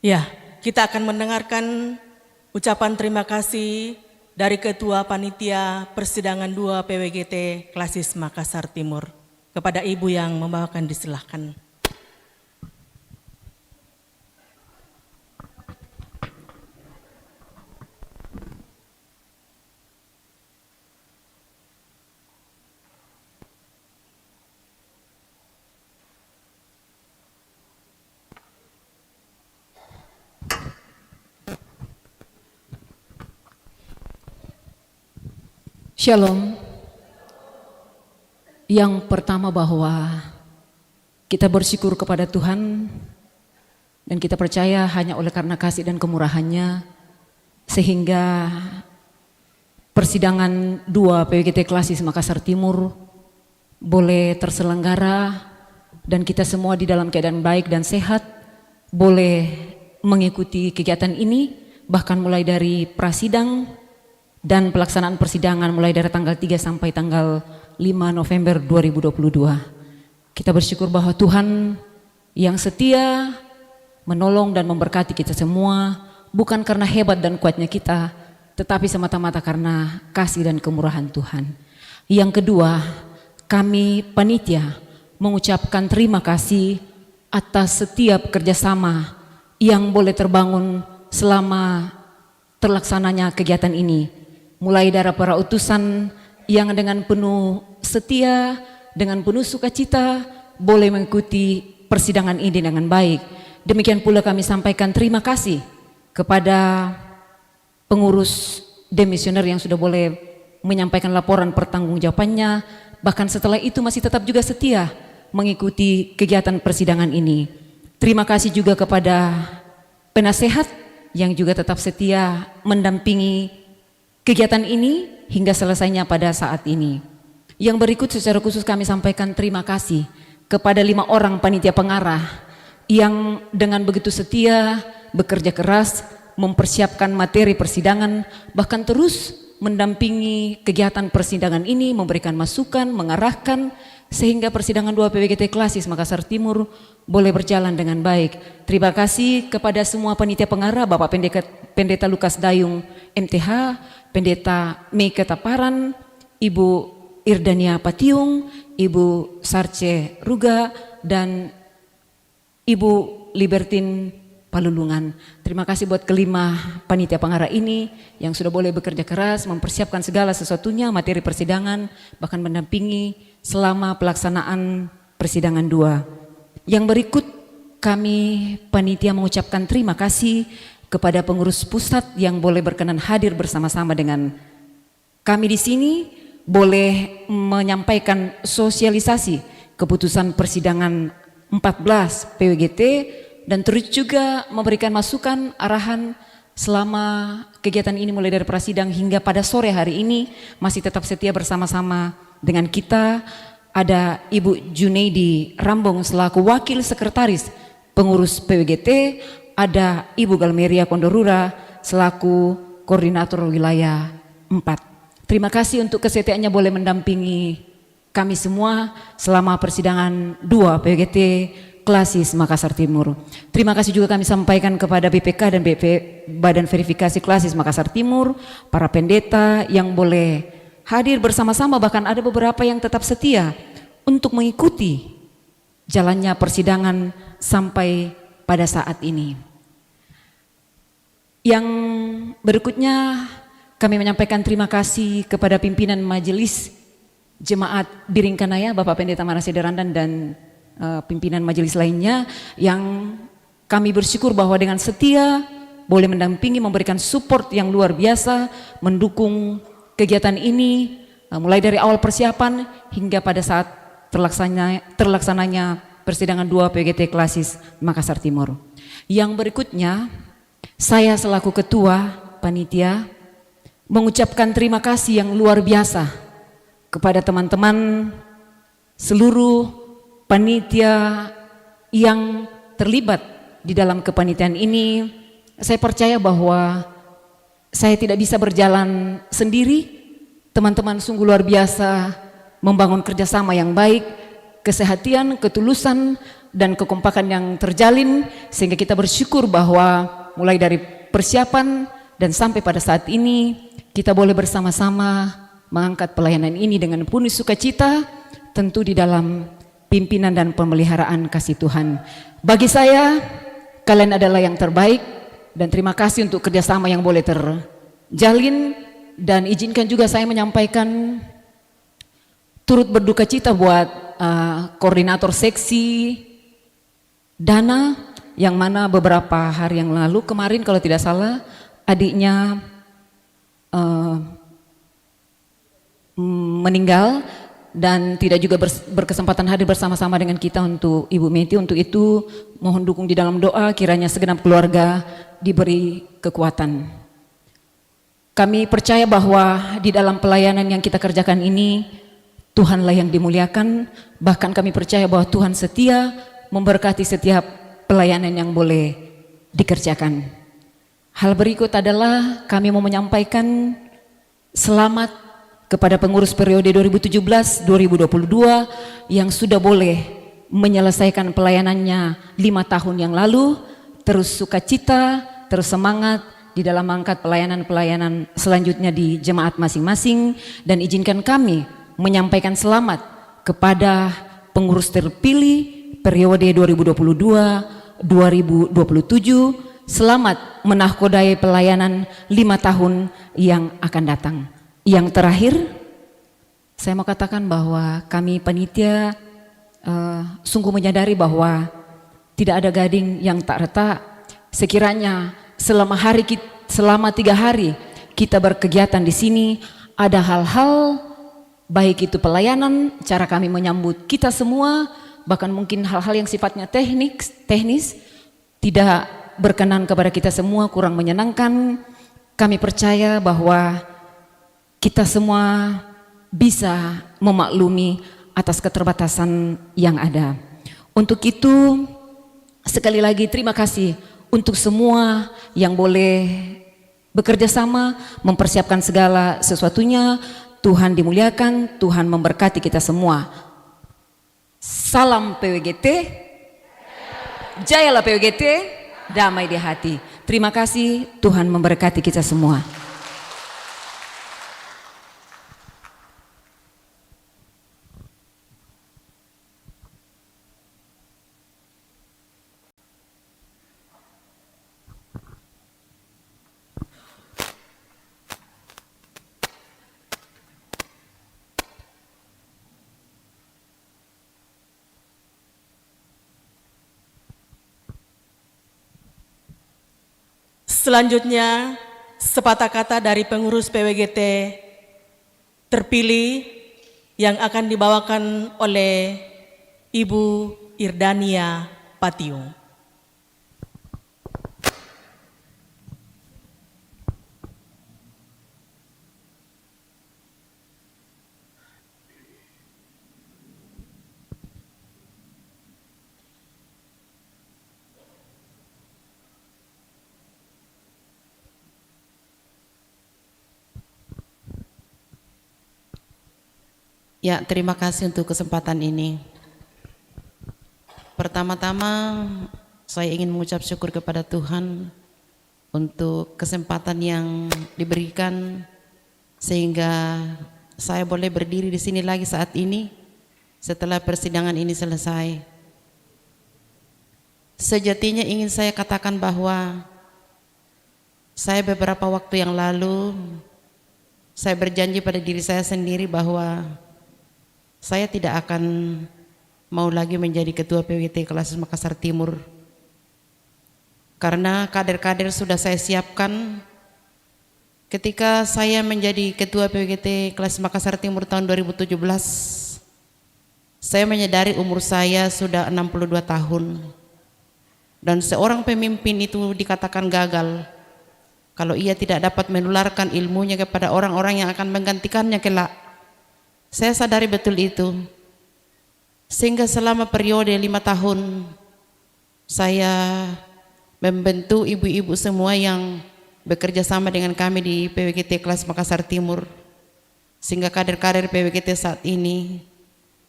Ya, kita akan mendengarkan ucapan terima kasih dari Ketua Panitia Persidangan 2 PWGT Klasis Makassar Timur. Kepada Ibu yang membawakan disilahkan. Shalom. Yang pertama bahwa kita bersyukur kepada Tuhan dan kita percaya hanya oleh karena kasih dan kemurahan-Nya sehingga persidangan 2 PWGT Klasis Makassar Timur boleh terselenggara dan kita semua di dalam keadaan baik dan sehat boleh mengikuti kegiatan ini, bahkan mulai dari prasidang dan pelaksanaan persidangan mulai dari tanggal 3 sampai tanggal 5 November 2022. Kita bersyukur bahwa Tuhan yang setia menolong dan memberkati kita semua, bukan karena hebat dan kuatnya kita, tetapi semata-mata karena kasih dan kemurahan Tuhan. Yang kedua, kami panitia mengucapkan terima kasih atas setiap kerjasama yang boleh terbangun selama terlaksananya kegiatan ini. Mulai dari para utusan yang dengan penuh setia, dengan penuh sukacita boleh mengikuti persidangan ini dengan baik. Demikian pula kami sampaikan terima kasih kepada pengurus demisioner yang sudah boleh menyampaikan laporan pertanggungjawabannya, bahkan setelah itu masih tetap juga setia mengikuti kegiatan persidangan ini. Terima kasih juga kepada penasehat yang juga tetap setia mendampingi kegiatan ini hingga selesainya pada saat ini. Yang berikut secara khusus kami sampaikan terima kasih kepada 5 orang panitia pengarah yang dengan begitu setia bekerja keras mempersiapkan materi persidangan, bahkan terus mendampingi kegiatan persidangan ini, memberikan masukan, mengarahkan sehingga persidangan 2 PWGT Klasis Makassar Timur boleh berjalan dengan baik. Terima kasih kepada semua panitia pengarah, Bapak Pendeta Lukas Dayung MTH, Pendeta Meike Taparan, Ibu Irdania Patiung, Ibu Sarce Ruga, dan Ibu Libertin Palulungan. Terima kasih buat kelima panitia pengarah ini yang sudah boleh bekerja keras, mempersiapkan segala sesuatunya, materi persidangan, bahkan mendampingi selama pelaksanaan persidangan 2. Yang berikut kami panitia mengucapkan terima kasih kepada pengurus pusat yang boleh berkenan hadir bersama-sama dengan kami di sini, boleh menyampaikan sosialisasi keputusan persidangan 14 PWGT dan terus juga memberikan masukan arahan selama kegiatan ini mulai dari prasidang hingga pada sore hari ini masih tetap setia bersama-sama dengan kita. Ada Ibu Junaidi Rambong selaku Wakil Sekretaris Pengurus PWGT, ada Ibu Galmeria Kondorura selaku Koordinator Wilayah 4. Terima kasih untuk kesetiaannya boleh mendampingi kami semua selama persidangan 2 PWGT Klasis Makassar Timur. Terima kasih juga kami sampaikan kepada BPK dan Badan Verifikasi Klasis Makassar Timur, para pendeta yang boleh hadir bersama-sama, bahkan ada beberapa yang tetap setia untuk mengikuti jalannya persidangan sampai pada saat ini. Yang berikutnya kami menyampaikan terima kasih kepada pimpinan Majelis Jemaat Biringkanaya, Bapak Pendeta Marasi Derandan dan pimpinan majelis lainnya yang kami bersyukur bahwa dengan setia boleh mendampingi, memberikan support yang luar biasa, mendukung kegiatan ini mulai dari awal persiapan hingga pada saat terlaksananya persidangan 2 PWGT Klasis Makassar Timur. Yang berikutnya, saya selaku ketua panitia mengucapkan terima kasih yang luar biasa kepada teman-teman seluruh panitia yang terlibat di dalam kepanitiaan ini. Saya percaya bahwa saya tidak bisa berjalan sendiri. Teman-teman sungguh luar biasa membangun kerjasama yang baik, kesehatian, ketulusan, dan kekompakan yang terjalin, sehingga kita bersyukur bahwa mulai dari persiapan dan sampai pada saat ini kita boleh bersama-sama mengangkat pelayanan ini dengan penuh sukacita, tentu di dalam pimpinan dan pemeliharaan kasih Tuhan. Bagi saya, kalian adalah yang terbaik dan terima kasih untuk kerjasama yang boleh terjalin. Dan izinkan juga saya menyampaikan turut berduka cita buat koordinator seksi Dana yang mana beberapa hari yang lalu kemarin kalau tidak salah adiknya meninggal dan tidak juga berkesempatan hadir bersama-sama dengan kita untuk Ibu Meti. Untuk itu mohon dukung di dalam doa kiranya segenap keluarga diberi kekuatan. Kami percaya bahwa di dalam pelayanan yang kita kerjakan ini Tuhanlah yang dimuliakan. Bahkan kami percaya bahwa Tuhan setia memberkati setiap pelayanan yang boleh dikerjakan. Hal berikut adalah kami mau menyampaikan selamat kepada pengurus periode 2017-2022 yang sudah boleh menyelesaikan pelayanannya 5 tahun yang lalu, terus sukacita, terus semangat di dalam mengangkat pelayanan-pelayanan selanjutnya di jemaat masing-masing, dan izinkan kami menyampaikan selamat kepada pengurus terpilih periode 2022-2027, selamat menahkodai pelayanan 5 tahun yang akan datang. Yang terakhir, saya mau katakan bahwa kami panitia sungguh menyadari bahwa tidak ada gading yang tak retak. Sekiranya selama 3 hari kita berkegiatan di sini, ada hal-hal baik itu pelayanan, cara kami menyambut kita semua, bahkan mungkin hal-hal yang sifatnya teknis tidak berkenan kepada kita semua, kurang menyenangkan. Kami percaya bahwa kita semua bisa memaklumi atas keterbatasan yang ada. Untuk itu, sekali lagi terima kasih untuk semua yang boleh bekerja sama, mempersiapkan segala sesuatunya. Tuhan dimuliakan, Tuhan memberkati kita semua. Salam PWGT, jayalah PWGT, damai di hati. Terima kasih, Tuhan memberkati kita semua. Selanjutnya, sepatah kata dari pengurus PWGT terpilih yang akan dibawakan oleh Ibu Irdania Patiung. Ya, terima kasih untuk kesempatan ini. Pertama-tama saya ingin mengucap syukur kepada Tuhan untuk kesempatan yang diberikan sehingga saya boleh berdiri di sini lagi saat ini setelah persidangan ini selesai. Sejatinya ingin saya katakan bahwa saya beberapa waktu yang lalu saya berjanji pada diri saya sendiri bahwa saya tidak akan mau lagi menjadi ketua PWGT Klasis Makassar Timur, karena kader-kader sudah saya siapkan. Ketika saya menjadi ketua PWGT Klasis Makassar Timur tahun 2017, saya menyadari umur saya sudah 62 tahun, dan seorang pemimpin itu dikatakan gagal kalau ia tidak dapat menularkan ilmunya kepada orang-orang yang akan menggantikannya kelak. Saya sadari betul itu, sehingga selama periode 5 tahun saya membantu ibu-ibu semua yang bekerja sama dengan kami di PWGT Klasis Makassar Timur, sehingga kader-kader PWGT saat ini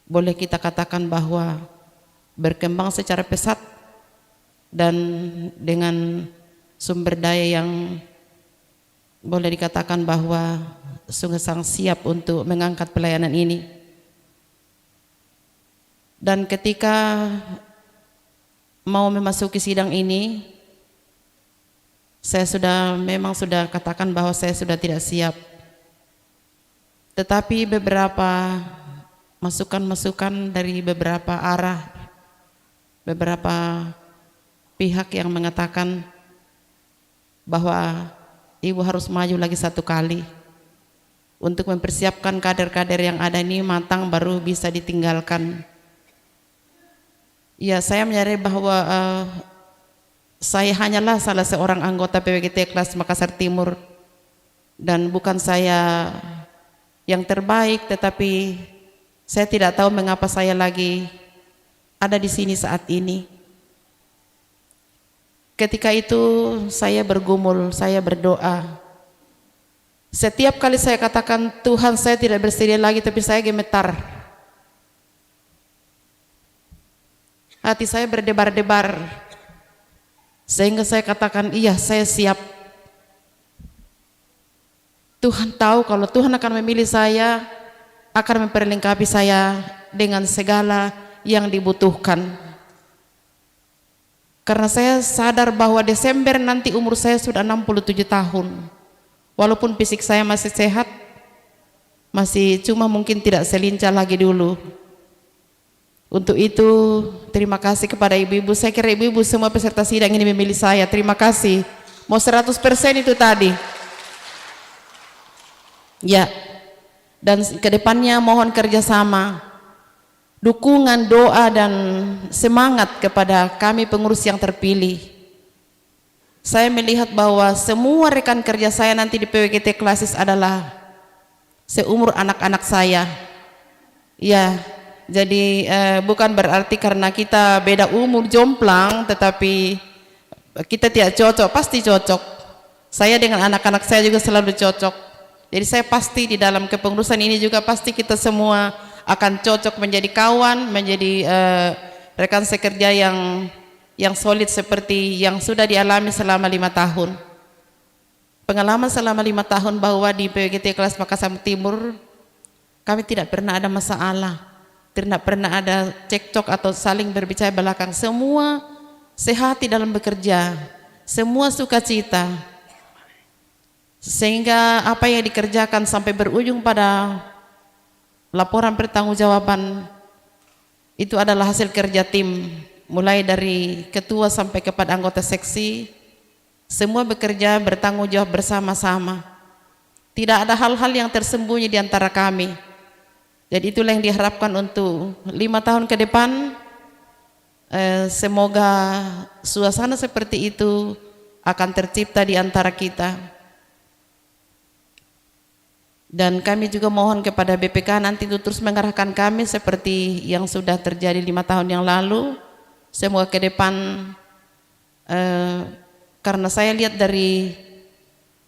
boleh kita katakan bahwa berkembang secara pesat dan dengan sumber daya yang boleh dikatakan bahwa sungguh sangat siap untuk mengangkat pelayanan ini. Dan ketika mau memasuki sidang ini, saya memang sudah katakan bahwa saya sudah tidak siap. Tetapi beberapa masukan-masukan dari beberapa arah, beberapa pihak yang mengatakan bahwa ibu harus maju lagi 1 kali untuk mempersiapkan kader-kader yang ada ini matang baru bisa ditinggalkan. Ya, saya menyadari bahwa saya hanyalah salah seorang anggota PWGT Klasis Makassar Timur dan bukan saya yang terbaik, tetapi saya tidak tahu mengapa saya lagi ada di sini saat ini. Ketika itu saya bergumul, saya berdoa. Setiap kali saya katakan, Tuhan saya tidak bersedia lagi, tapi saya gemetar. Hati saya berdebar-debar. Sehingga saya katakan, iya saya siap. Tuhan tahu kalau Tuhan akan memilih saya, akan memperlengkapi saya dengan segala yang dibutuhkan. Karena saya sadar bahwa Desember nanti umur saya sudah 67 tahun. Walaupun fisik saya masih sehat, masih cuma mungkin tidak selincah lagi dulu. Untuk itu, terima kasih kepada ibu-ibu. Saya kira ibu-ibu semua peserta sidang ini memilih saya. Terima kasih. Mau 100% itu tadi. Ya, dan kedepannya mohon kerjasama, dukungan, doa, dan semangat kepada kami pengurus yang terpilih. Saya melihat bahwa semua rekan kerja saya nanti di PWGT Klasis adalah seumur anak-anak saya. Ya, jadi bukan berarti karena kita beda umur jomplang, tetapi kita tidak cocok, pasti cocok. Saya dengan anak-anak saya juga selalu cocok. Jadi saya pasti di dalam kepengurusan ini juga pasti kita semua akan cocok menjadi kawan, menjadi rekan sekerja yang solid seperti yang sudah dialami selama 5 tahun. Pengalaman selama 5 tahun bahwa di PWGT Kelas Makassar Timur kami tidak pernah ada masalah, tidak pernah ada cekcok atau saling berbicara belakang. Semua sehati dalam bekerja, semua sukacita. Sehingga apa yang dikerjakan sampai berujung pada laporan pertanggungjawaban itu adalah hasil kerja tim, mulai dari ketua sampai kepada anggota seksi, semua bekerja bertanggung jawab bersama-sama. Tidak ada hal-hal yang tersembunyi di antara kami. Jadi itulah yang diharapkan untuk 5 tahun ke depan. Semoga suasana seperti itu akan tercipta di antara kita. Dan kami juga mohon kepada BPK nanti untuk terus mengarahkan kami seperti yang sudah terjadi 5 tahun yang lalu. Semoga ke depan, karena saya lihat dari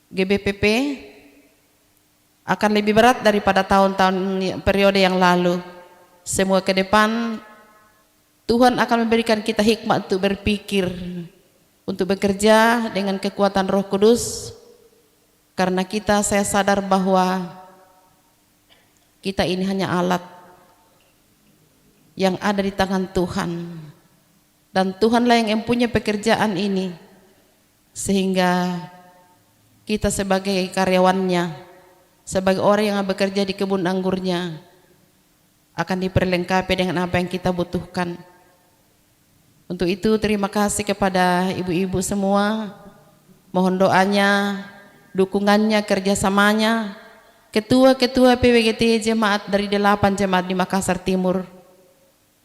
GBPP akan lebih berat daripada tahun-tahun periode yang lalu. Semoga ke depan Tuhan akan memberikan kita hikmat untuk berpikir, untuk bekerja dengan kekuatan Roh Kudus. Karena saya sadar bahwa kita ini hanya alat yang ada di tangan Tuhan. Dan Tuhanlah yang mempunyai pekerjaan ini. Sehingga kita sebagai karyawannya, sebagai orang yang bekerja di kebun anggurnya, akan diperlengkapi dengan apa yang kita butuhkan. Untuk itu terima kasih kepada ibu-ibu semua. Mohon doanya, dukungannya, kerjasamanya, ketua-ketua PWGT jemaat dari 8 jemaat di Makassar Timur.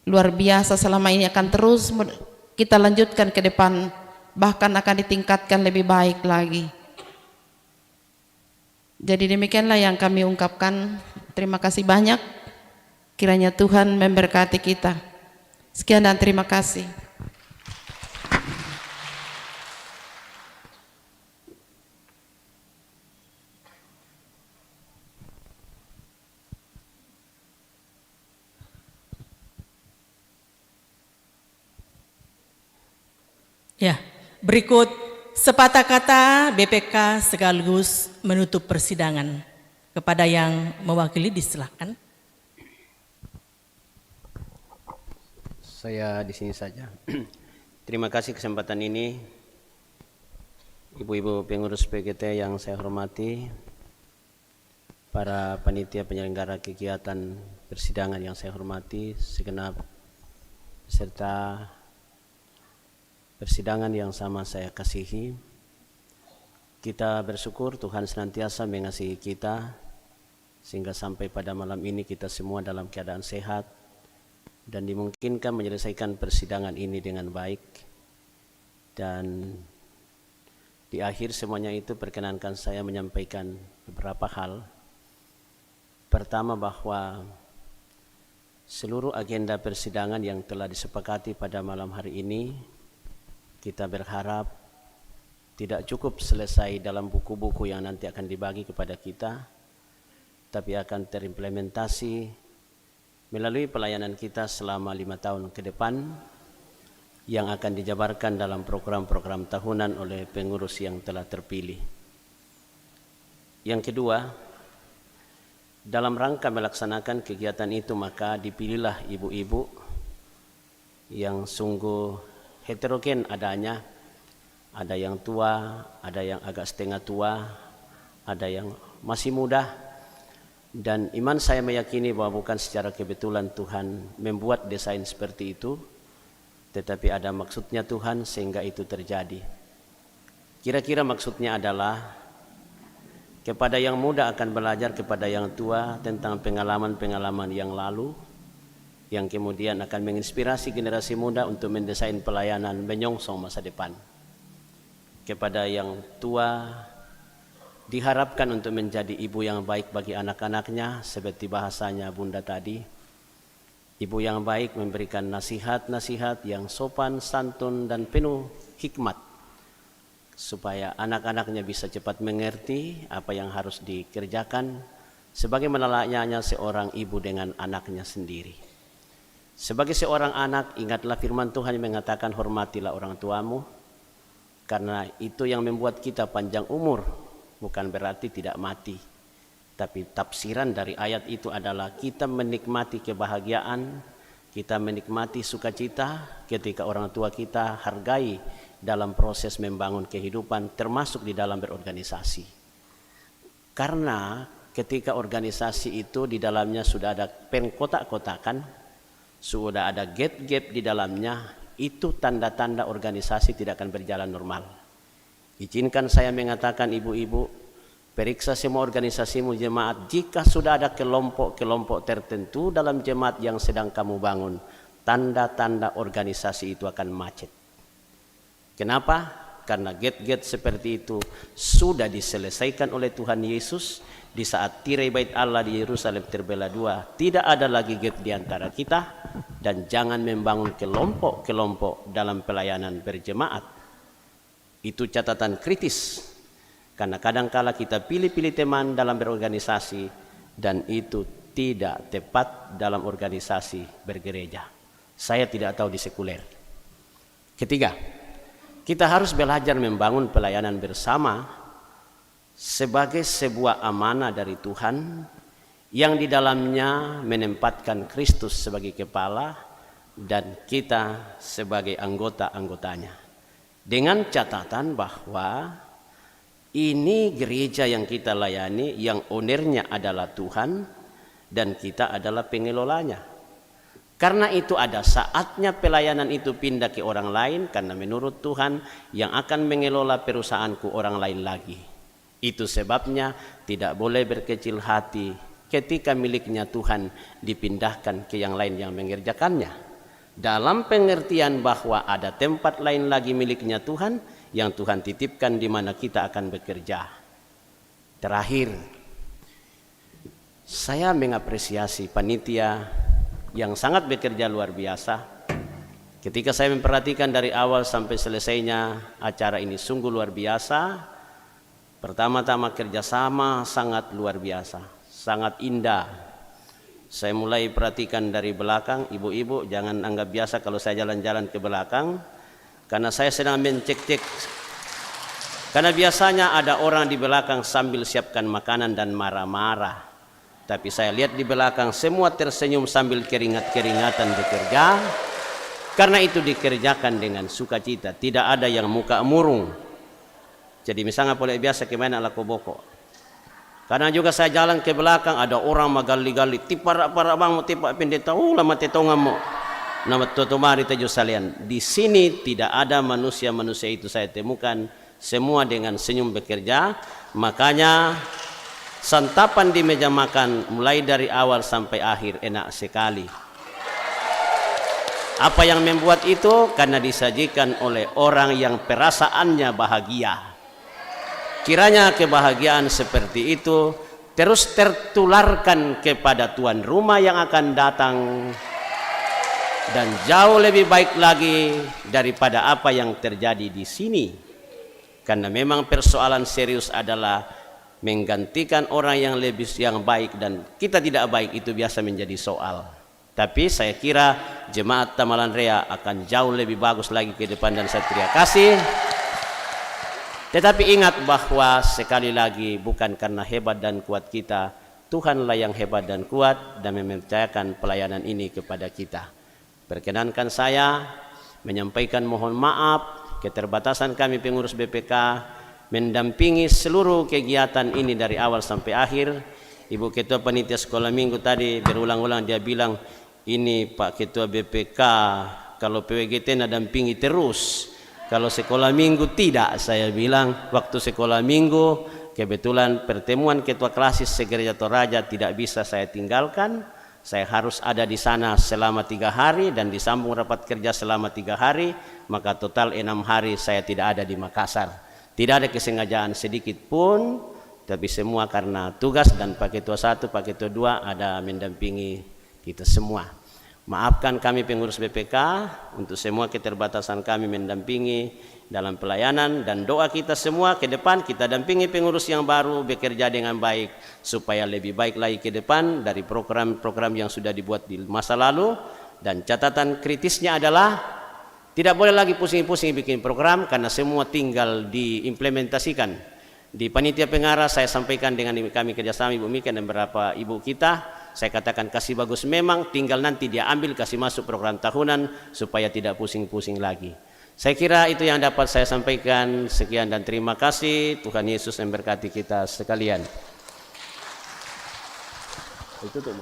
Luar biasa, selama ini akan terus kita lanjutkan ke depan, bahkan akan ditingkatkan lebih baik lagi. Jadi demikianlah yang kami ungkapkan. Terima kasih banyak. Kiranya Tuhan memberkati kita. Sekian dan terima kasih. Ya, berikut sepatah kata BPK sekaligus menutup persidangan. Kepada yang mewakili disilakan. Saya di sini saja. Terima kasih kesempatan ini, ibu-ibu pengurus PGT yang saya hormati, para panitia penyelenggara kegiatan persidangan yang saya hormati, segenap peserta persidangan yang sama saya kasihi. Kita bersyukur Tuhan senantiasa mengasihi kita, sehingga sampai pada malam ini kita semua dalam keadaan sehat dan dimungkinkan menyelesaikan persidangan ini dengan baik. Dan di akhir semuanya itu perkenankan saya menyampaikan beberapa hal. Pertama, bahwa seluruh agenda persidangan yang telah disepakati pada malam hari ini kita berharap tidak cukup selesai dalam buku-buku yang nanti akan dibagi kepada kita, tapi akan terimplementasi melalui pelayanan kita selama 5 tahun ke depan yang akan dijabarkan dalam program-program tahunan oleh pengurus yang telah terpilih. Yang kedua, dalam rangka melaksanakan kegiatan itu maka dipilihlah ibu-ibu yang sungguh heterogen adanya. Ada yang tua, ada yang agak setengah tua, ada yang masih muda. Dan iman saya meyakini bahwa bukan secara kebetulan Tuhan membuat desain seperti itu, tetapi ada maksudnya Tuhan sehingga itu terjadi. Kira-kira maksudnya adalah kepada yang muda akan belajar kepada yang tua tentang pengalaman-pengalaman yang lalu, yang kemudian akan menginspirasi generasi muda untuk mendesain pelayanan menyongsong masa depan. Kepada yang tua diharapkan untuk menjadi ibu yang baik bagi anak-anaknya, seperti bahasanya Bunda tadi. Ibu yang baik memberikan nasihat-nasihat yang sopan, santun, dan penuh hikmat, supaya anak-anaknya bisa cepat mengerti apa yang harus dikerjakan, sebagaimana layaknya seorang ibu dengan anaknya sendiri. Sebagai seorang anak, ingatlah firman Tuhan yang mengatakan, hormatilah orang tuamu, karena itu yang membuat kita panjang umur, bukan berarti tidak mati. Tapi tafsiran dari ayat itu adalah kita menikmati kebahagiaan, kita menikmati sukacita ketika orang tua kita hargai dalam proses membangun kehidupan, termasuk di dalam berorganisasi. Karena ketika organisasi itu di dalamnya sudah ada pengkotak-kotakan, sudah ada gap-gap di dalamnya, itu tanda-tanda organisasi tidak akan berjalan normal. Izinkan saya mengatakan ibu-ibu, periksa semua organisasimu jemaat, jika sudah ada kelompok-kelompok tertentu dalam jemaat yang sedang kamu bangun, tanda-tanda organisasi itu akan macet. Kenapa? Karena gate-gate seperti itu sudah diselesaikan oleh Tuhan Yesus di saat tirai bait Allah di Yerusalem terbelah dua. Tidak ada lagi gate di antara kita, dan jangan membangun kelompok-kelompok dalam pelayanan berjemaat. Itu catatan kritis. Karena kadangkala kita pilih-pilih teman dalam berorganisasi dan itu tidak tepat dalam organisasi bergereja. Saya tidak tahu di sekuler. Ketiga, kita harus belajar membangun pelayanan bersama sebagai sebuah amanah dari Tuhan yang di dalamnya menempatkan Kristus sebagai kepala dan kita sebagai anggota-anggotanya. Dengan catatan bahwa ini gereja yang kita layani, yang ownernya adalah Tuhan dan kita adalah pengelolanya. Karena itu ada saatnya pelayanan itu pindah ke orang lain, karena menurut Tuhan yang akan mengelola perusahaanku orang lain lagi. Itu sebabnya tidak boleh berkecil hati ketika miliknya Tuhan dipindahkan ke yang lain yang mengerjakannya. Dalam pengertian bahwa ada tempat lain lagi miliknya Tuhan yang Tuhan titipkan di mana kita akan bekerja. Terakhir, saya mengapresiasi panitia yang sangat bekerja luar biasa. Ketika saya memperhatikan dari awal sampai selesainya acara ini sungguh luar biasa. Pertama-tama kerjasama sangat luar biasa, sangat indah. Saya mulai perhatikan dari belakang, ibu-ibu jangan anggap biasa kalau saya jalan-jalan ke belakang. Karena saya sedang mencek-cek. Karena biasanya ada orang di belakang sambil siapkan makanan dan marah-marah. Tapi saya lihat di belakang semua tersenyum sambil keringat-keringatan bekerja. Karena itu dikerjakan dengan sukacita. Tidak ada yang muka murung. Jadi misalnya boleh biasa kemana ala koboko. Karena juga saya jalan ke belakang ada orang magali-gali. Tipa-para bang mau tipa pendeta. Lama tetongan mo. Nama tutumari tejo salian. Di sini tidak ada manusia-manusia itu saya temukan, semua dengan senyum bekerja. Makanya santapan di meja makan mulai dari awal sampai akhir enak sekali. Apa yang membuat itu? Karena disajikan oleh orang yang perasaannya bahagia. Kiranya kebahagiaan seperti itu terus tertularkan kepada tuan rumah yang akan datang. dan jauh lebih baik lagi daripada apa yang terjadi di sini. Karena memang persoalan serius adalah menggantikan orang yang baik dan kita tidak baik, itu biasa menjadi soal. Tapi saya kira jemaat Tamalan Rea akan jauh lebih bagus lagi ke depan dan saya terima kasih. Tetapi ingat bahwa sekali lagi bukan karena hebat dan kuat kita, Tuhanlah yang hebat dan kuat dan mempercayakan pelayanan ini kepada kita. Perkenankan saya menyampaikan mohon maaf keterbatasan kami pengurus BPK mendampingi seluruh kegiatan ini dari awal sampai akhir. Ibu Ketua Panitia Sekolah Minggu tadi berulang-ulang dia bilang, ini Pak Ketua BPK kalau PWGT dampingi terus, kalau sekolah minggu tidak. Saya bilang waktu sekolah minggu kebetulan pertemuan ketua klasis segereja Toraja tidak bisa saya tinggalkan. Saya harus ada di sana selama 3 hari dan disambung rapat kerja selama 3 hari, maka total 6 hari saya tidak ada di Makassar. Tidak ada kesengajaan sedikit pun, tapi semua karena tugas dan Pak Ketua 1, Pak Ketua 2 ada mendampingi kita semua. Maafkan kami pengurus BPK untuk semua keterbatasan kami mendampingi dalam pelayanan, dan doa kita semua ke depan kita dampingi pengurus yang baru bekerja dengan baik supaya lebih baik lagi ke depan dari program-program yang sudah dibuat di masa lalu. Dan catatan kritisnya adalah tidak boleh lagi pusing-pusing bikin program karena semua tinggal diimplementasikan. Di panitia pengarah saya sampaikan dengan kami kerjasama Ibu Mika dan beberapa ibu kita, saya katakan kasih bagus memang, tinggal nanti dia ambil kasih masuk program tahunan supaya tidak pusing-pusing lagi. Saya kira itu yang dapat saya sampaikan. Sekian dan terima kasih. Tuhan Yesus memberkati kita sekalian. Itu tuh.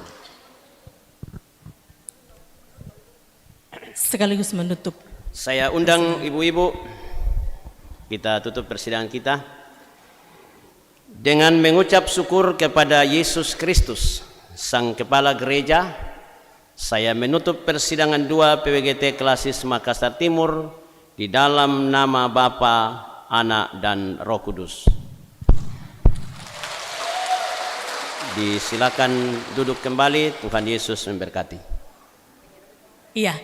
Sekaligus menutup. Saya undang ibu-ibu, kita tutup persidangan kita dengan mengucap syukur kepada Yesus Kristus, Sang Kepala Gereja. Saya menutup persidangan 2 PWGT Klasis Makassar Timur di dalam nama Bapa, Anak, dan Roh Kudus. Disilakan duduk kembali. Tuhan Yesus memberkati. Iya.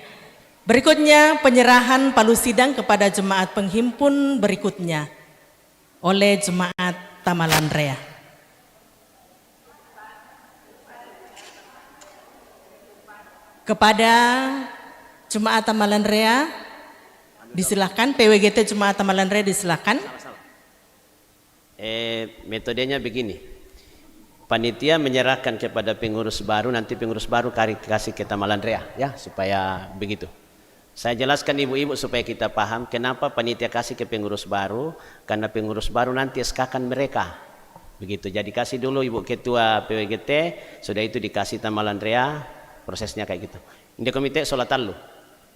Berikutnya penyerahan palu sidang kepada jemaat penghimpun berikutnya oleh jemaat Tamalan Rea. Kepada jemaat Tamalan Rea disilakan, PWGT jemaat Tamalan Rea disilakan. Metodenya begini, panitia menyerahkan kepada pengurus baru, nanti pengurus baru kasih ke Tamalan Rea, ya, supaya begitu. Saya jelaskan ibu-ibu supaya kita paham kenapa panitia kasih ke pengurus baru, karena pengurus baru nanti SK-kan mereka. Begitu. Jadi kasih dulu Ibu Ketua PWGT, sudah itu dikasih Tamalan Rea, prosesnya kayak gitu. Ini komite sholat talu.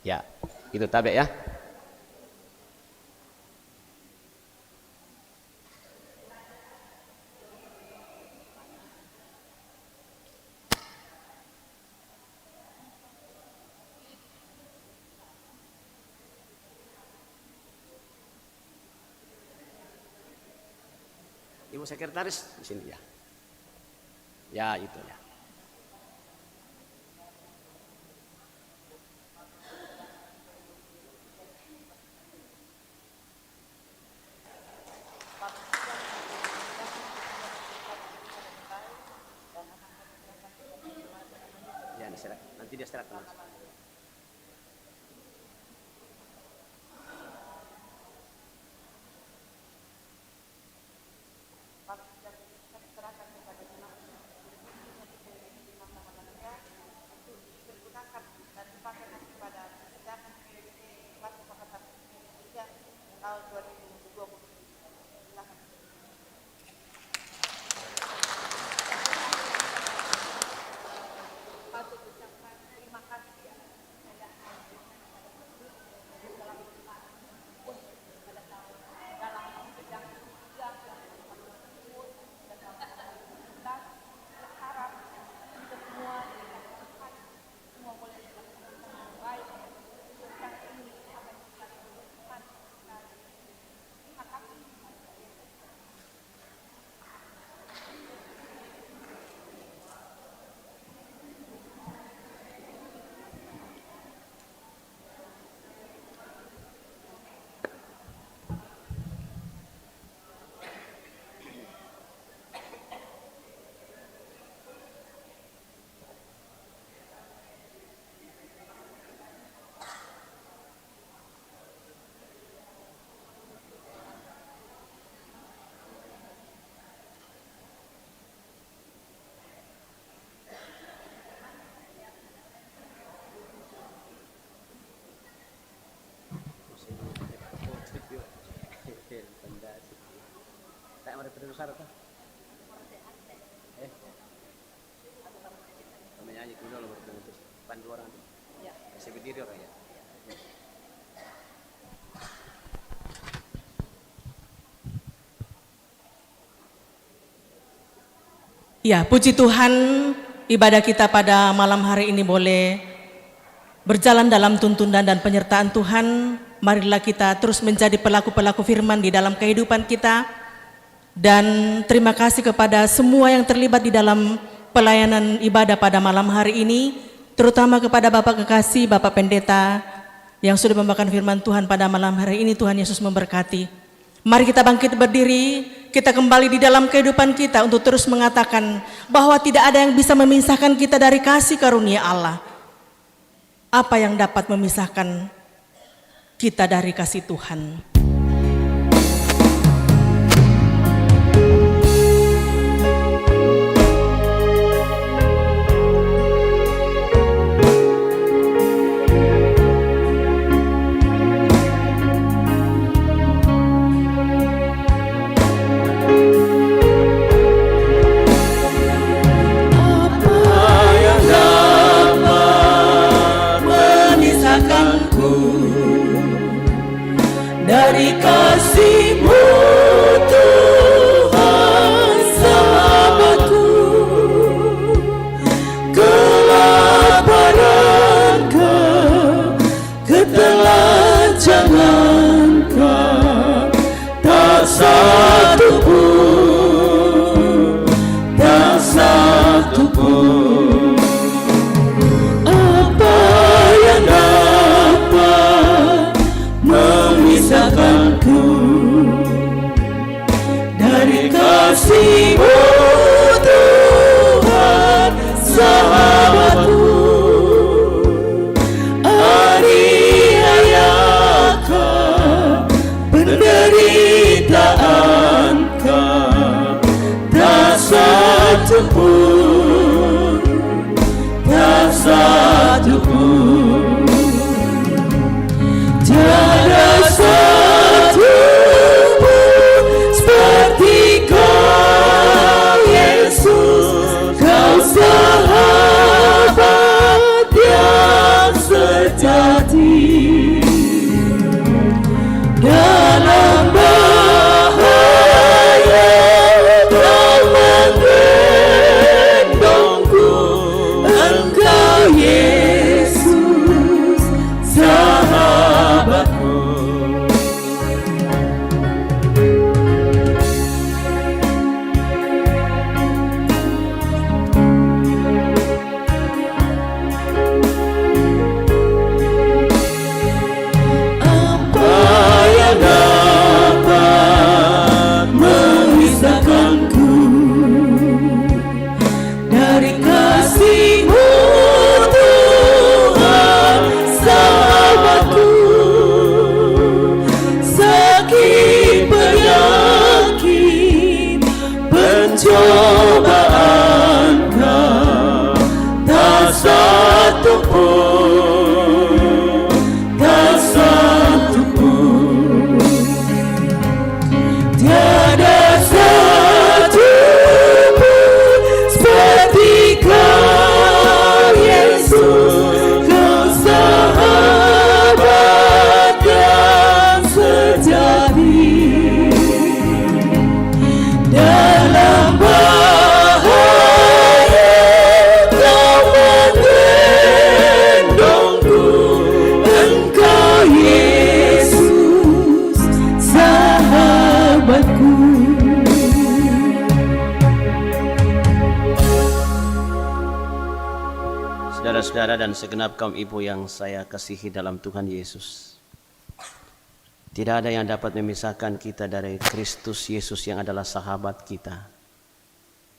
Ya, itu tabe ya. Ibu sekretaris di sini ya. Ya, itu ya. Ya, nanti dia serahkan. Ya, puji Tuhan, ibadah kita pada malam hari ini boleh berjalan dalam tuntunan dan penyertaan Tuhan. Marilah kita terus menjadi pelaku-pelaku firman di dalam kehidupan kita. Dan terima kasih kepada semua yang terlibat di dalam pelayanan ibadah pada malam hari ini, terutama kepada Bapak Kekasih, Bapak Pendeta yang sudah membawakan firman Tuhan pada malam hari ini. Tuhan Yesus memberkati. Mari kita bangkit berdiri, kita kembali di dalam kehidupan kita untuk terus mengatakan bahwa tidak ada yang bisa memisahkan kita dari kasih karunia Allah. Apa yang dapat memisahkan kita dari kasih Tuhan? Dari kasih-Mu Tuhan sahabatku, kelaparan kau, ketelanjangan kau, tak satu pun, tak satu pun. Apa yang dapat memisahkanku dari kasih-Mu Tuhan sahabatku? Aniaya kau, penderitaan kau, tak satu pun, tak satu pun. Tiada satu pun seperti Kau, Yesus, Kau sahabat yang sejati. Dalam bahaya Kau menggendongku, Engkau Yesus, sahabatku. Apa yang dapat memisahkanku dari kasih-Mu Tuhan sahabatku? Sakit, penyakit, pencobaan kau, tak satu pun, tak satu pun. Tiada satu pun seperti Kau, Yesus, Kau sahabat yang sejati. Dalam bahaya Kau menggendongku, Engkau Yesus, sahabatku. Saudara-saudara dan segenap kaum ibu yang saya kasihi dalam Tuhan Yesus, tidak ada yang dapat memisahkan kita dari Kristus Yesus yang adalah sahabat kita.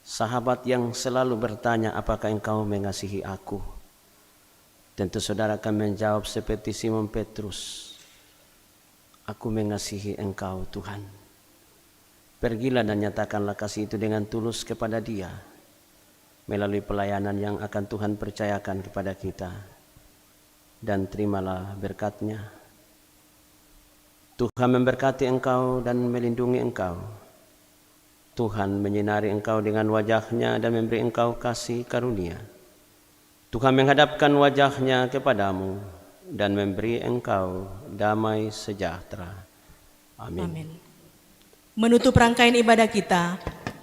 Sahabat yang selalu bertanya, apakah engkau mengasihi aku? Tentu saudara akan menjawab seperti Simon Petrus, aku mengasihi engkau Tuhan. Pergilah dan nyatakanlah kasih itu dengan tulus kepada Dia, melalui pelayanan yang akan Tuhan percayakan kepada kita. Dan terimalah berkat-Nya. Tuhan memberkati engkau dan melindungi engkau. Tuhan menyinari engkau dengan wajah-Nya dan memberi engkau kasih karunia. Tuhan menghadapkan wajah-Nya kepadamu dan memberi engkau damai sejahtera. Amin. Amin. Menutup rangkaian ibadah kita,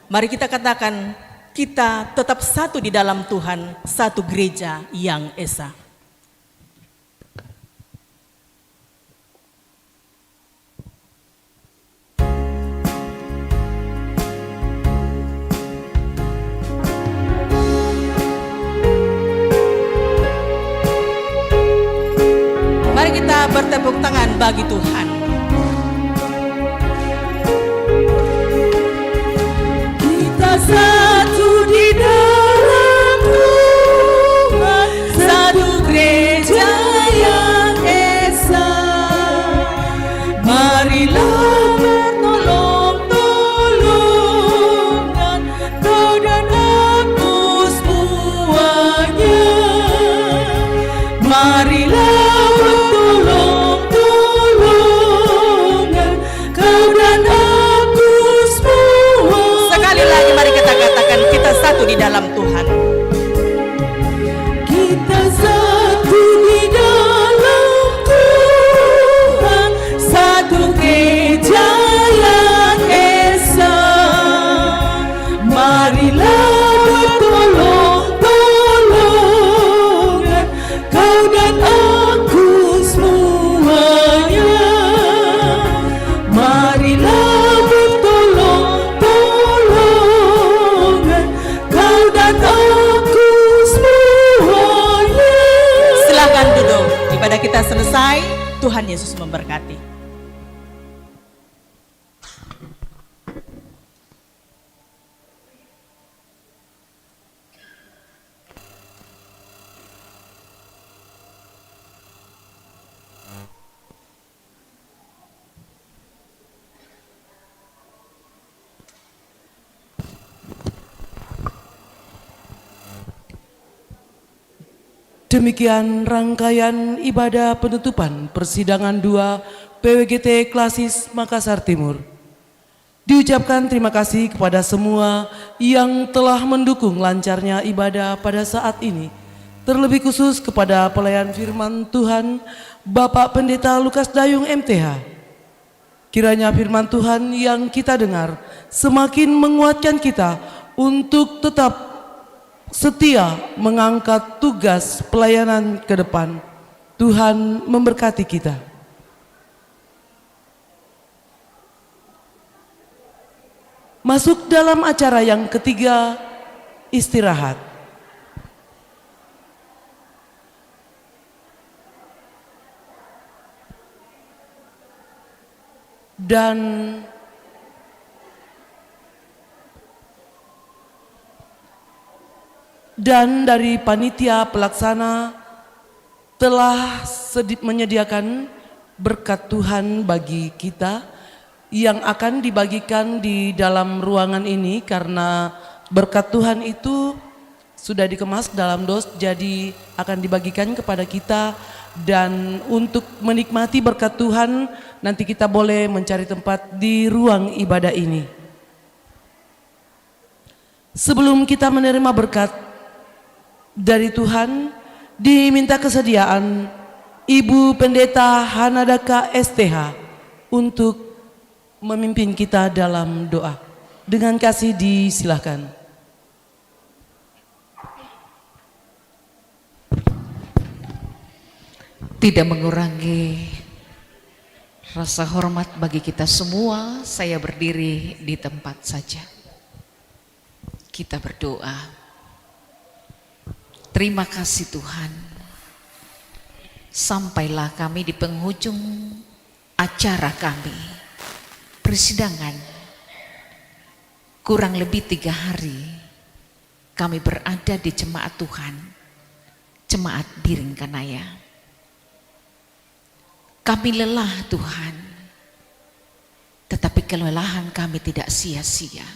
mari kita katakan, kita tetap satu di dalam Tuhan, satu gereja yang esa. Mari kita bertepuk tangan bagi Tuhan. Kita satu di dalam Tuhan, satu gereja yang esa. Marilah bertolong-tolongan, kau dan aku semuanya. Marilah bertolong-tolongan, kau dan aku semua. Sekali lagi mari kita katakan, kita satu di dalam Tuhan. Kita satu di dalam Tuhan, satu gereja yang esa. Marilah bertolong-tolongan, kau dan aku semuanya. Marilah bertolong-tolongan, kau dan aku semuanya. Silakan duduk. Ibadah kita selesai. Tuhan Yesus memberkati. Demikian rangkaian ibadah penutupan persidangan 2 PWGT Klasis Makassar Timur. Diucapkan terima kasih kepada semua yang telah mendukung lancarnya ibadah pada saat ini. Terlebih khusus kepada pelayan firman Tuhan Bapak Pendeta Lukas Dayung MTH. Kiranya firman Tuhan yang kita dengar semakin menguatkan kita untuk tetap setia mengangkat tugas pelayanan ke depan. Tuhan memberkati kita. Masuk dalam acara yang ketiga, istirahat. Dan dari panitia pelaksana telah menyediakan berkat Tuhan bagi kita yang akan dibagikan di dalam ruangan ini, karena berkat Tuhan itu sudah dikemas dalam dos, jadi akan dibagikan kepada kita. Dan untuk menikmati berkat Tuhan, nanti kita boleh mencari tempat di ruang ibadah ini. Sebelum kita menerima berkat dari Tuhan, diminta kesediaan Ibu Pendeta Hanadaka STH untuk memimpin kita dalam doa. Dengan kasih disilahkan. Tidak mengurangi rasa hormat bagi kita semua, saya berdiri di tempat saja. Kita berdoa. Terima kasih Tuhan, sampailah kami di penghujung acara kami, persidangan. Kurang lebih 3 hari kami berada di jemaat Tuhan, jemaat Biring Kanaya. Kami lelah Tuhan, tetapi kelelahan kami tidak sia-sia.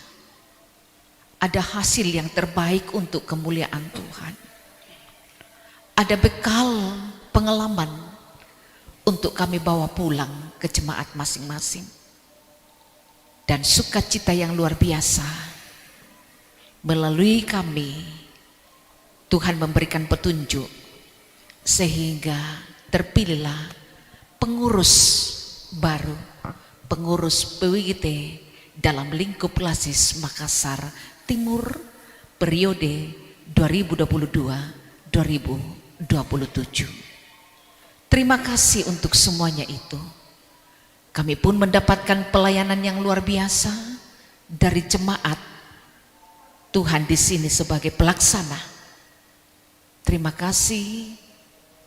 Ada hasil yang terbaik untuk kemuliaan Tuhan. Ada bekal pengalaman untuk kami bawa pulang ke jemaat masing-masing. dan sukacita yang luar biasa. Melalui kami, Tuhan memberikan petunjuk sehingga terpilihlah pengurus baru, pengurus PWGT dalam lingkup Klasis Makassar Timur periode 2022-2027. Terima kasih untuk semuanya itu. Kami pun mendapatkan pelayanan yang luar biasa dari jemaat. Tuhan di sini sebagai pelaksana. Terima kasih,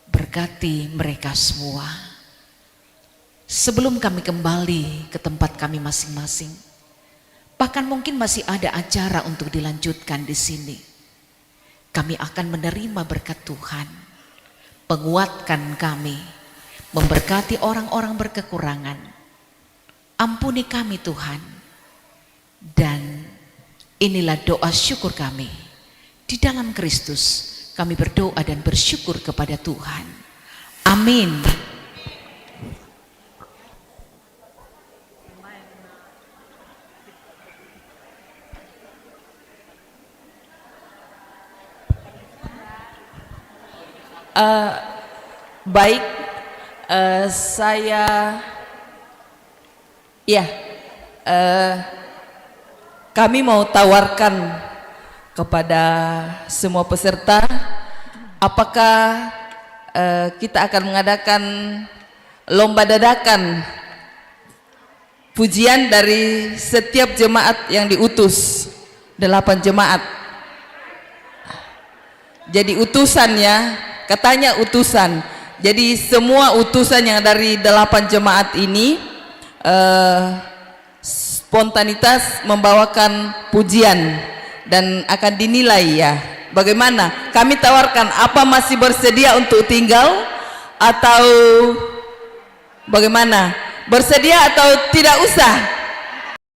berkati mereka semua. Sebelum kami kembali ke tempat kami masing-masing, bahkan mungkin masih ada acara untuk dilanjutkan di sini, kami akan menerima berkat Tuhan. Penguatkan kami, memberkati orang-orang berkekurangan. Ampuni kami Tuhan. Dan inilah doa syukur kami. Di dalam Kristus kami berdoa dan bersyukur kepada Tuhan. Amin. Baik, kami mau tawarkan kepada semua peserta, apakah kita akan mengadakan lomba dadakan pujian dari setiap jemaat yang diutus, 8 jemaat. Jadi utusannya, katanya utusan. Jadi semua utusan yang dari 8 jemaat ini spontanitas membawakan pujian dan akan dinilai ya. Bagaimana? Kami tawarkan, apa masih bersedia untuk tinggal atau bagaimana? Bersedia atau tidak usah?